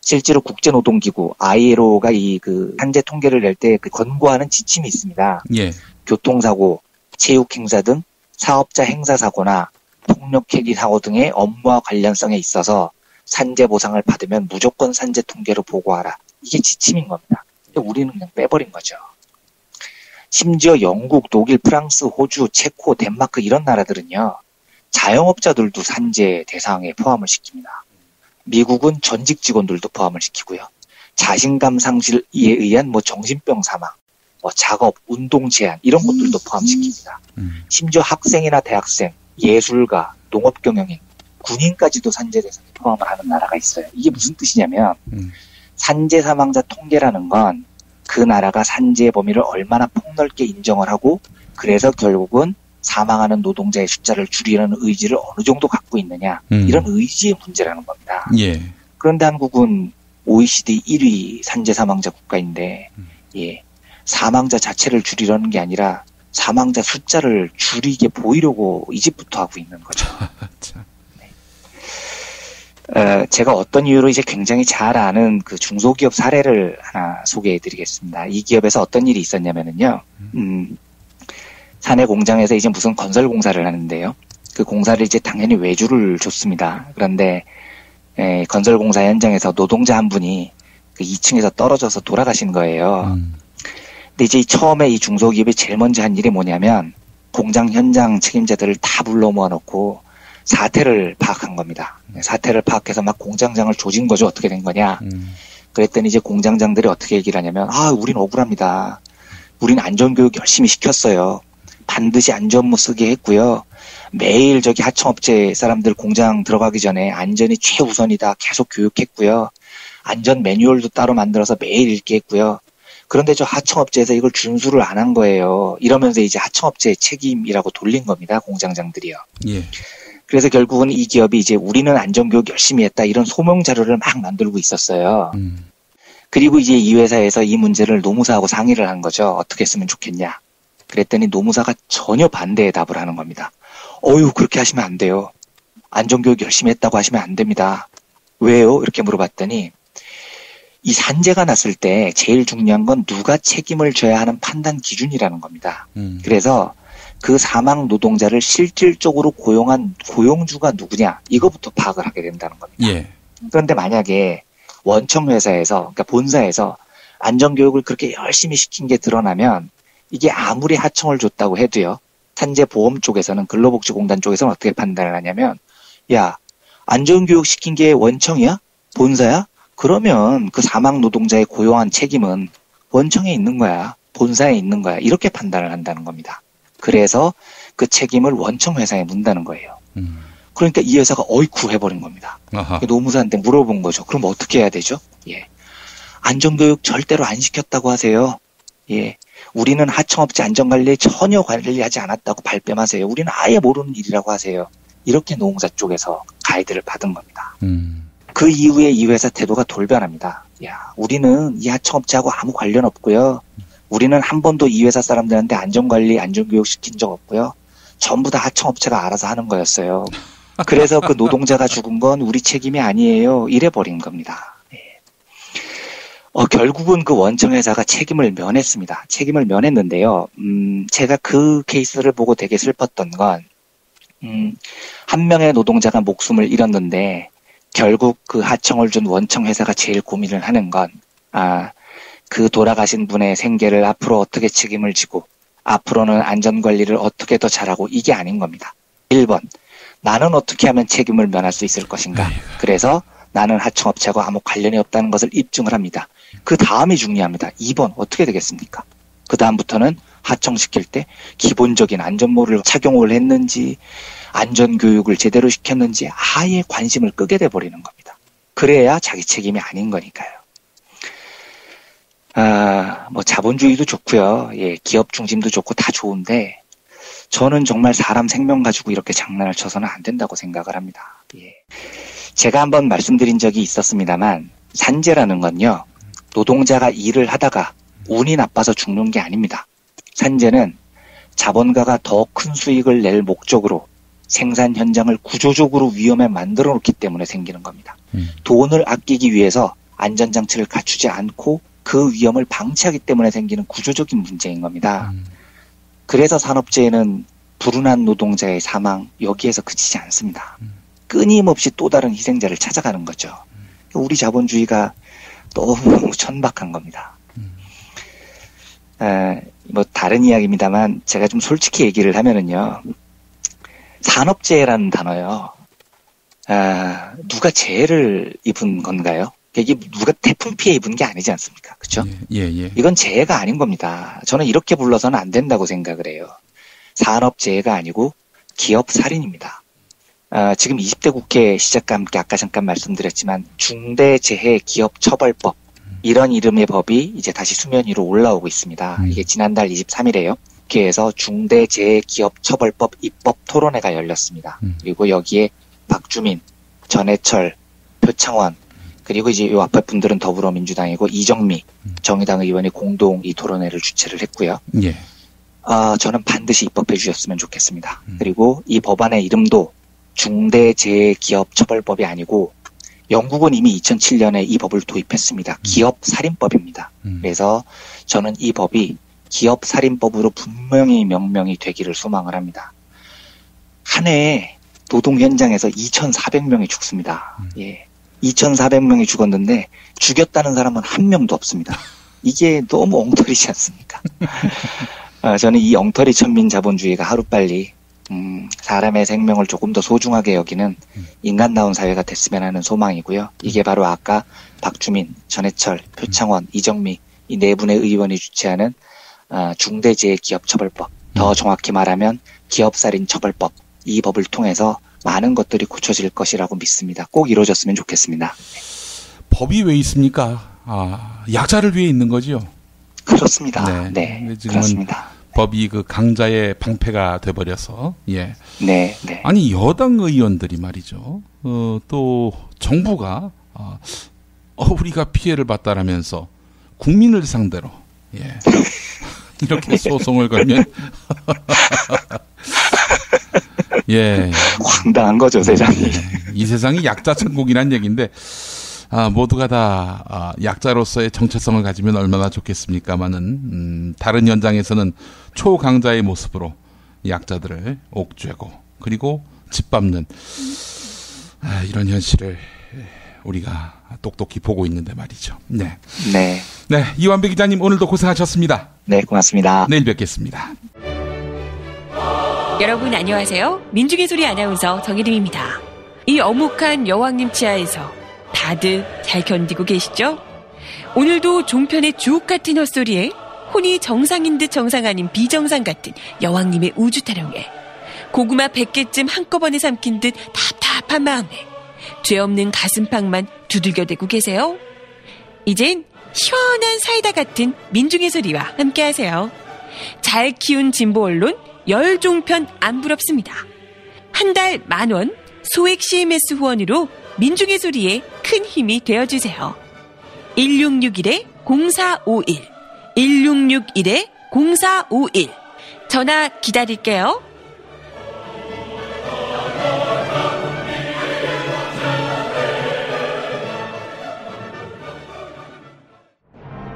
J: 실제로 국제노동기구 ILO가 이 그 산재 통계를 낼 때 그 권고하는 지침이 있습니다.
B: 예.
J: 교통사고, 체육행사 등 사업자 행사사고나 폭력행위 사고 등의 업무와 관련성에 있어서 산재 보상을 받으면 무조건 산재 통계로 보고하라. 이게 지침인 겁니다. 근데 우리는 그냥 빼버린 거죠. 심지어 영국, 독일, 프랑스, 호주, 체코, 덴마크 이런 나라들은요. 자영업자들도 산재 대상에 포함을 시킵니다. 미국은 전직 직원들도 포함을 시키고요. 자신감 상실에 의한 정신병 사망, 작업, 운동 제한 이런 것들도 포함시킵니다. 심지어 학생이나 대학생, 예술가, 농업경영인, 군인까지도 산재 대상에 포함을 하는 나라가 있어요. 이게 무슨 뜻이냐면 산재 사망자 통계라는 건 그 나라가 산재의 범위를 얼마나 폭넓게 인정을 하고 그래서 결국은 사망하는 노동자의 숫자를 줄이려는 의지를 어느 정도 갖고 있느냐 이런 의지의 문제라는 겁니다.
B: 예.
J: 그런데 한국은 OECD 1위 산재 사망자 국가인데 예, 사망자 자체를 줄이려는 게 아니라 사망자 숫자를 줄이게 보이려고 이 짓부터 하고 있는 거죠. 제가 어떤 이유로 이제 굉장히 잘 아는 그 중소기업 사례를 하나 소개해 드리겠습니다. 이 기업에서 어떤 일이 있었냐면은요, 사내 공장에서 이제 무슨 건설 공사를 하는데요. 그 공사를 이제 당연히 외주를 줬습니다. 그런데, 건설 공사 현장에서 노동자 한 분이 그 2층에서 떨어져서 돌아가신 거예요. 근데 이제 처음에 이 중소기업이 제일 먼저 한 일이 뭐냐면, 공장 현장 책임자들을 다 불러 모아놓고, 사태를 파악한 겁니다. 사태를 파악해서 막 공장장을 조진 거죠. 어떻게 된 거냐. 그랬더니 이제 공장장들이 어떻게 얘기를 하냐면, 우린 억울합니다. 우린 안전교육 열심히 시켰어요. 반드시 안전모 쓰게 했고요. 매일 저기 하청업체 사람들 공장 들어가기 전에 안전이 최우선이다. 계속 교육했고요. 안전 매뉴얼도 따로 만들어서 매일 읽게 했고요. 그런데 저 하청업체에서 이걸 준수를 안 한 거예요. 이러면서 이제 하청업체의 책임이라고 돌린 겁니다. 공장장들이요.
B: 예.
J: 그래서 결국은 이 기업이 이제 우리는 안전교육 열심히 했다 이런 소명 자료를 막 만들고 있었어요. 그리고 이제 이 회사에서 이 문제를 노무사하고 상의를 한 거죠. 어떻게 했으면 좋겠냐. 그랬더니 노무사가 전혀 반대의 답을 하는 겁니다. 그렇게 하시면 안 돼요. 안전교육 열심히 했다고 하시면 안 됩니다. 왜요? 이렇게 물어봤더니 이 산재가 났을 때 제일 중요한 건 누가 책임을 져야 하는 판단 기준이라는 겁니다. 그래서 그 사망 노동자를 실질적으로 고용한 고용주가 누구냐 이거부터 파악을 하게 된다는 겁니다.
B: 예.
J: 그런데 만약에 원청 회사에서 그러니까 본사에서 안전교육을 그렇게 열심히 시킨 게 드러나면 이게 아무리 하청을 줬다고 해도요. 산재보험 쪽에서는 근로복지공단 쪽에서는 어떻게 판단을 하냐면 야 안전교육 시킨 게 원청이야? 본사야? 그러면 그 사망 노동자의 고용한 책임은 원청에 있는 거야. 본사에 있는 거야. 이렇게 판단을 한다는 겁니다. 그래서 그 책임을 원청 회사에 문다는 거예요. 그러니까 이 회사가 어이쿠 해버린 겁니다. 노무사한테 물어본 거죠. 그럼 어떻게 해야 되죠? 예. 안전교육 절대로 안 시켰다고 하세요. 예. 우리는 하청업체 안전관리에 전혀 관리하지 않았다고 발뺌하세요. 우리는 아예 모르는 일이라고 하세요. 이렇게 노무사 쪽에서 가이드를 받은 겁니다. 그 이후에 이 회사 태도가 돌변합니다. 야, 우리는 이 하청업체하고 아무 관련 없고요. 우리는 한 번도 이 회사 사람들한테 안전관리, 안전교육 시킨 적 없고요. 전부 다 하청업체가 알아서 하는 거였어요. 그래서 그 노동자가 죽은 건 우리 책임이 아니에요. 이래버린 겁니다. 결국은 그 원청 회사가 책임을 면했습니다. 책임을 면했는데요. 제가 그 케이스를 보고 되게 슬펐던 건, 한 명의 노동자가 목숨을 잃었는데, 결국 그 하청을 준 원청 회사가 제일 고민을 하는 건, 그 돌아가신 분의 생계를 앞으로 어떻게 책임을 지고, 앞으로는 안전관리를 어떻게 더 잘하고, 이게 아닌 겁니다. 1번, 나는 어떻게 하면 책임을 면할 수 있을 것인가. 그래서 나는 하청업체하고 아무 관련이 없다는 것을 입증을 합니다. 그 다음이 중요합니다. 2번 어떻게 되겠습니까? 그 다음부터는 하청시킬 때 기본적인 안전모를 착용을 했는지 안전교육을 제대로 시켰는지 아예 관심을 끄게 돼버리는 겁니다. 그래야 자기 책임이 아닌 거니까요. 뭐 자본주의도 좋고요. 예, 기업 중심도 좋고 다 좋은데 저는 정말 사람 생명 가지고 이렇게 장난을 쳐서는 안 된다고 생각을 합니다. 예. 제가 한번 말씀드린 적이 있었습니다만 산재라는 건요. 노동자가 일을 하다가 운이 나빠서 죽는 게 아닙니다. 산재는 자본가가 더 큰 수익을 낼 목적으로 생산 현장을 구조적으로 위험에 만들어 놓기 때문에 생기는 겁니다. 돈을 아끼기 위해서 안전장치를 갖추지 않고 그 위험을 방치하기 때문에 생기는 구조적인 문제인 겁니다. 그래서 산업재해는 불운한 노동자의 사망 여기에서 그치지 않습니다. 끊임없이 또 다른 희생자를 찾아가는 거죠. 우리 자본주의가 너무 천박한 겁니다. 뭐 다른 이야기입니다만 제가 좀 솔직히 얘기를 하면은요. 산업재해라는 단어요. 누가 재해를 입은 건가요? 이게 누가 태풍 피해 입은 게 아니지 않습니까? 그렇죠?
B: 예.
J: 이건 재해가 아닌 겁니다. 저는 이렇게 불러서는 안 된다고 생각을 해요. 산업재해가 아니고 기업살인입니다. 지금 20대 국회 시작과 함께 아까 잠깐 말씀드렸지만 중대재해기업처벌법 이런 이름의 법이 이제 다시 수면 위로 올라오고 있습니다. 이게 지난달 23일에요. 국회에서 중대재해기업처벌법 입법 토론회가 열렸습니다. 그리고 여기에 박주민, 전해철, 표창원 그리고 이제 요 앞에 분들은 더불어민주당이고 이정미 정의당 의원이 공동 이 토론회를 주최를 했고요.
B: 예.
J: 저는 반드시 입법해 주셨으면 좋겠습니다. 그리고 이 법안의 이름도 중대재해기업처벌법이 아니고 영국은 이미 2007년에 이 법을 도입했습니다. 기업살인법입니다. 그래서 저는 이 법이 기업살인법으로 분명히 명명이 되기를 소망을 합니다. 한 해에 노동 현장에서 2,400명이 죽습니다. 예. 2,400명이 죽었는데 죽였다는 사람은 한 명도 없습니다. 이게 너무 엉터리지 않습니까? 저는 이 엉터리 천민 자본주의가 하루빨리 사람의 생명을 조금 더 소중하게 여기는 인간다운 사회가 됐으면 하는 소망이고요. 이게 바로 아까 박주민, 전해철, 표창원, 이정미 이 네 분의 의원이 주최하는 중대재해기업처벌법, 더 정확히 말하면 기업살인처벌법 이 법을 통해서 많은 것들이 고쳐질 것이라고 믿습니다. 꼭 이루어졌으면 좋겠습니다.
B: 법이 왜 있습니까? 약자를 위해 있는 거지요.
J: 그렇습니다. 네, 그렇습니다.
B: 법이 그 강자의 방패가 돼버려서 예.
J: 네.
B: 아니 여당 의원들이 말이죠. 또 정부가 우리가 피해를 봤다라면서 국민을 상대로 예. 이렇게 소송을 걸면 예.
J: 황당한 거죠, 세상이.
B: 예. 이 세상이 약자 천국이란 얘기인데, 모두가 다, 약자로서의 정체성을 가지면 얼마나 좋겠습니까마는, 다른 현장에서는 초강자의 모습으로 약자들을 옥죄고, 그리고 짓밟는, 이런 현실을 우리가 똑똑히 보고 있는데 말이죠. 네.
J: 네.
B: 이완배 기자님 오늘도 고생하셨습니다.
J: 네, 고맙습니다.
B: 내일 뵙겠습니다.
L: 여러분 안녕하세요. 민중의 소리 아나운서 정혜림입니다. 이 어묵한 여왕님 치아에서 다들 잘 견디고 계시죠? 오늘도 종편의 주옥 같은 헛소리에 톤이 정상인 듯 정상 아닌 비정상 같은 여왕님의 우주 타령에 고구마 100개쯤 한꺼번에 삼킨 듯 답답한 마음에 죄 없는 가슴팍만 두들겨대고 계세요. 이젠 시원한 사이다 같은 민중의 소리와 함께하세요. 잘 키운 진보 언론 열종편 안 부럽습니다. 한 달 10,000원 소액 CMS 후원으로 민중의 소리에 큰 힘이 되어주세요. 1661-0451 1661-0451 전화 기다릴게요.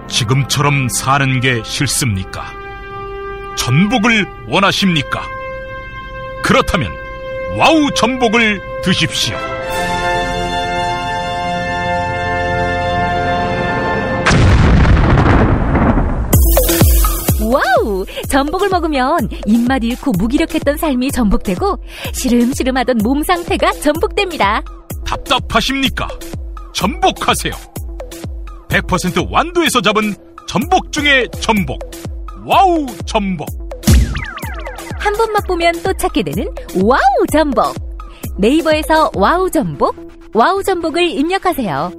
A: 지금처럼 사는 게 싫습니까? 전복을 원하십니까? 그렇다면 와우 전복을 드십시오.
F: 와우! 전복을 먹으면 입맛 잃고 무기력했던 삶이 전복되고 시름시름하던 몸 상태가 전복됩니다.
A: 답답하십니까? 전복하세요. 100% 완도에서 잡은 전복 중에 전복. 와우 전복.
F: 한 번 맛보면 또 찾게 되는 와우 전복. 네이버에서 와우 전복, 와우 전복을 입력하세요.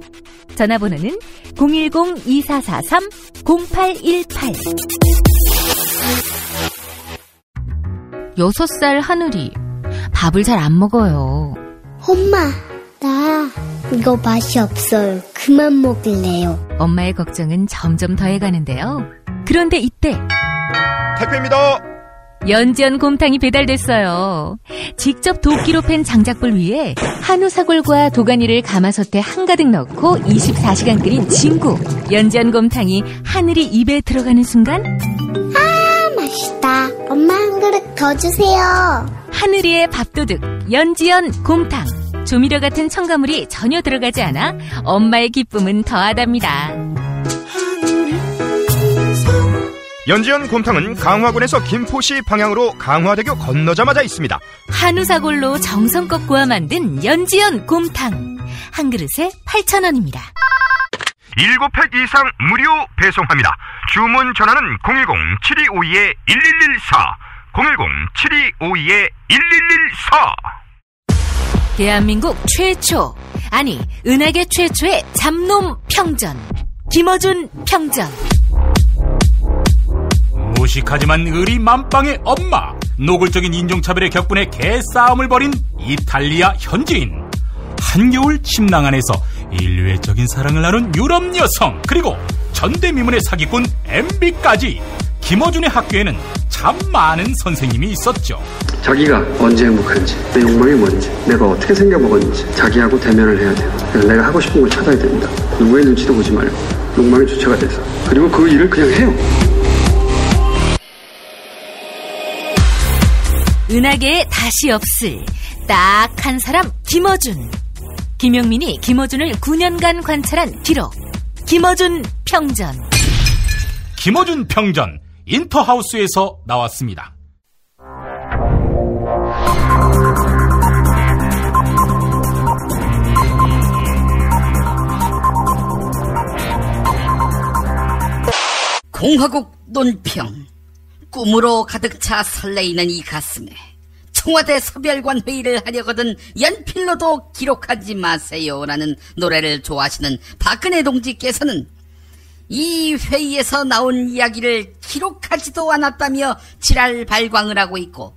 F: 전화번호는 010-2443-0818. 6살 하늘이 밥을 잘 안 먹어요.
M: 엄마, 나 이거 맛이 없어요. 그만 먹을래요.
F: 엄마의 걱정은 점점 더해가는데요. 그런데 이때
I: 택배입니다.
F: 연지연 곰탕이 배달됐어요. 직접 도끼로 팬 장작불 위에 한우 사골과 도가니를 가마솥에 한가득 넣고 24시간 끓인 진구 연지연 곰탕이 하늘이 입에 들어가는 순간
M: 아, 맛있다. 엄마 한 그릇 더 주세요.
F: 하늘이의 밥도둑 연지연 곰탕. 조미료 같은 첨가물이 전혀 들어가지 않아 엄마의 기쁨은 더하답니다.
D: 연지연 곰탕은 강화군에서 김포시 방향으로 강화대교 건너자마자 있습니다.
F: 한우 사골로 정성껏 구워 만든 연지연 곰탕. 한 그릇에 8,000원입니다.
D: 7팩 이상 무료 배송합니다. 주문 전화는 010-7252-1114 010-7252-1114.
F: 대한민국 최초, 아니 은하계 최초의 잡놈 평전, 김어준 평전.
A: 무식하지만 의리 만빵의 엄마, 노골적인 인종차별의 격분에 개싸움을 벌인 이탈리아 현지인, 한겨울 침낭 안에서 일회적인 사랑을 나눈 유럽 여성, 그리고 전대미문의 사기꾼 MB까지 김어준의 학교에는 참 많은 선생님이 있었죠.
N: 자기가 언제 행복한지, 내 욕망이 뭔지, 내가 어떻게 생겨먹었는지 자기하고 대면을 해야 돼요. 그래서 내가 하고 싶은 걸 찾아야 됩니다. 누구의 눈치도 보지 말고 욕망이 주체가 돼서. 그리고 그 일을 그냥 해요.
F: 은하계에 다시 없을 딱 한 사람 김어준. 김용민이 김어준을 9년간 관찰한 기록. 김어준 평전.
A: 김어준 평전 인터하우스에서 나왔습니다.
G: 공화국 논평. 꿈으로 가득 차 설레이는 이 가슴에 청와대 서별관 회의를 하려거든 연필로도 기록하지 마세요라는 노래를 좋아하시는 박근혜 동지께서는 이 회의에서 나온 이야기를 기록하지도 않았다며 지랄 발광을 하고 있고,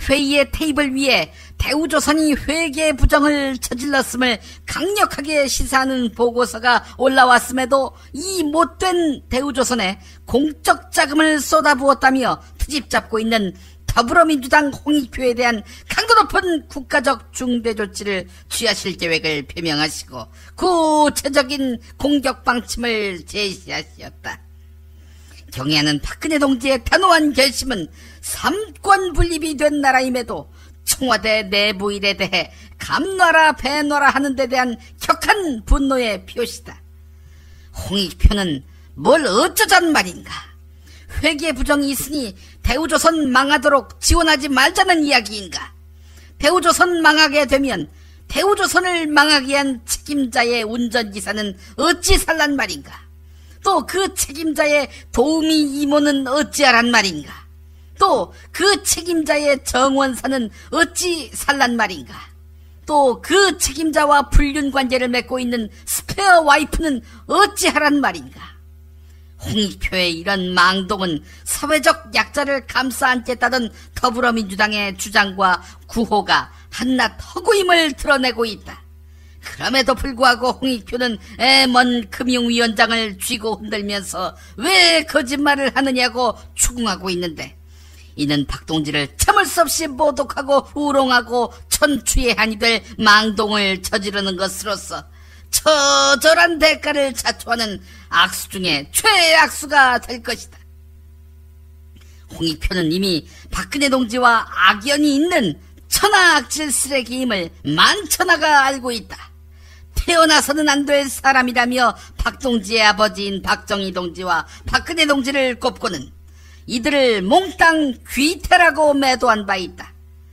G: 회의의 테이블 위에 대우조선이 회계 부정을 저질렀음을 강력하게 시사하는 보고서가 올라왔음에도 이 못된 대우조선에 공적 자금을 쏟아부었다며 트집 잡고 있는 더불어민주당 홍익표에 대한 강도 높은 국가적 중대 조치를 취하실 계획을 표명하시고 구체적인 공격 방침을 제시하셨다. 경애하는 박근혜 동지의 단호한 결심은 삼권 분립이 된 나라임에도 청와대 내부 일에 대해 감놔라 배놔라 하는 데 대한 격한 분노의 표시다. 홍익표는 뭘 어쩌자는 말인가? 회계 부정이 있으니 대우조선 망하도록 지원하지 말자는 이야기인가? 대우조선 망하게 되면 대우조선을 망하게 한 책임자의 운전기사는 어찌 살란 말인가? 또 그 책임자의 도우미 이모는 어찌하란 말인가? 또 그 책임자의 정원사는 어찌 살란 말인가? 또 그 책임자와 불륜관계를 맺고 있는 스페어 와이프는 어찌하란 말인가? 홍익표의 이런 망동은 사회적 약자를 감싸 안겠다던 더불어민주당의 주장과 구호가 한낱 허구임을 드러내고 있다. 그럼에도 불구하고 홍익표는 애먼 금융위원장을 쥐고 흔들면서 왜 거짓말을 하느냐고 추궁하고 있는데, 이는 박동지를 참을 수 없이 모독하고 우롱하고 천추의 한이 될 망동을 저지르는 것으로서 처절한 대가를 자초하는 악수 중에 최악수가 될 것이다. 홍익표는 이미 박근혜 동지와 악연이 있는 천하악질 쓰레기임을 만천하가 알고 있다. 태어나서는 안 될 사람이라며 박동지의 아버지인 박정희 동지와 박근혜 동지를 꼽고는 이들을 몽땅 귀태라고 매도한 바 있다.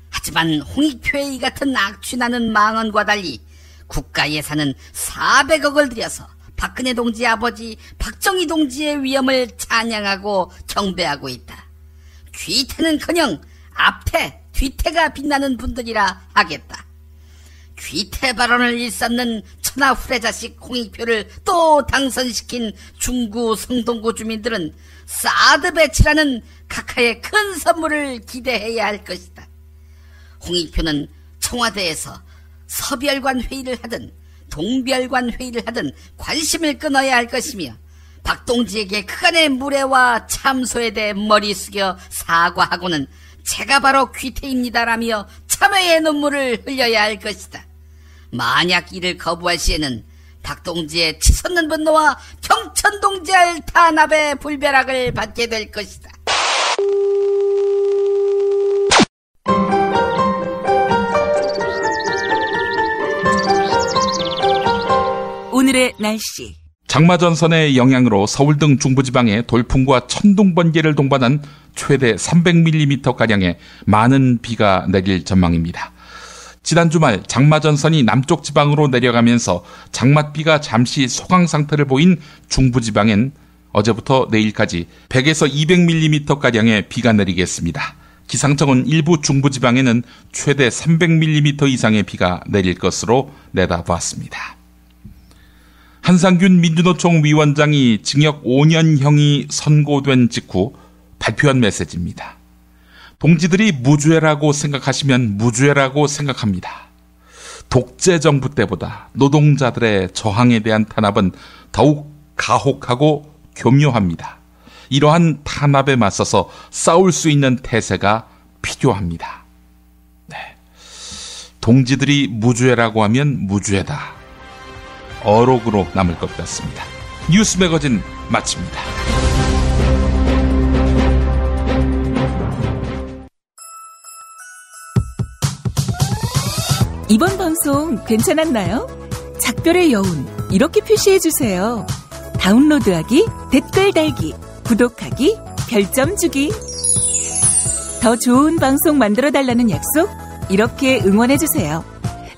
G: 하지만 홍익표의 이 같은 악취나는 망언과 달리 국가 예산은 400억을 들여서 박근혜 동지 아버지 박정희 동지의 위엄을 찬양하고 경배하고 있다. 귀태는커녕 앞태, 뒤태가 빛나는 분들이라 하겠다. 귀태 발언을 일삼는 천하 후레자식 홍익표를 또 당선시킨 중구 성동구 주민들은 사드 배치라는 각하의 큰 선물을 기대해야 할 것이다. 홍익표는 청와대에서 서별관 회의를 하든 동별관 회의를 하든 관심을 끊어야 할 것이며, 박동지에게 그간의 무례와 참소에 대해 머리 숙여 사과하고는 제가 바로 귀태입니다라며 참회의 눈물을 흘려야 할 것이다. 만약 이를 거부할 시에는 박동지의 치솟는 분노와 경천동지할 탄압의 불벼락을 받게 될 것이다.
L: 오늘의 날씨.
B: 장마전선의 영향으로 서울 등 중부지방에 돌풍과 천둥 번개를 동반한 최대 300mm가량의 많은 비가 내릴 전망입니다. 지난 주말 장마전선이 남쪽 지방으로 내려가면서 장맛비가 잠시 소강 상태를 보인 중부지방엔 어제부터 내일까지 100에서 200mm가량의 비가 내리겠습니다. 기상청은 일부 중부지방에는 최대 300mm 이상의 비가 내릴 것으로 내다보았습니다. 한상균 민주노총 위원장이 징역 5년형이 선고된 직후 발표한 메시지입니다. 동지들이 무죄라고 생각하시면 무죄라고 생각합니다. 독재 정부 때보다 노동자들의 저항에 대한 탄압은 더욱 가혹하고 교묘합니다. 이러한 탄압에 맞서서 싸울 수 있는 태세가 필요합니다. 네. 동지들이 무죄라고 하면 무죄다. 어록으로 남을 것 같습니다. 뉴스 매거진 마칩니다.
O: 이번 방송 괜찮았나요? 작별의 여운 이렇게 표시해주세요. 다운로드하기, 댓글 달기, 구독하기, 별점 주기. 더 좋은 방송 만들어달라는 약속 이렇게 응원해주세요.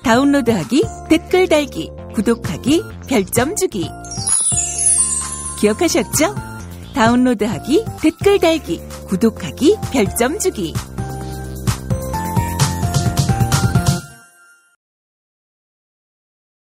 O: 다운로드하기, 댓글 달기, 구독하기, 별점 주기. 기억하셨죠? 다운로드하기, 댓글 달기, 구독하기, 별점 주기.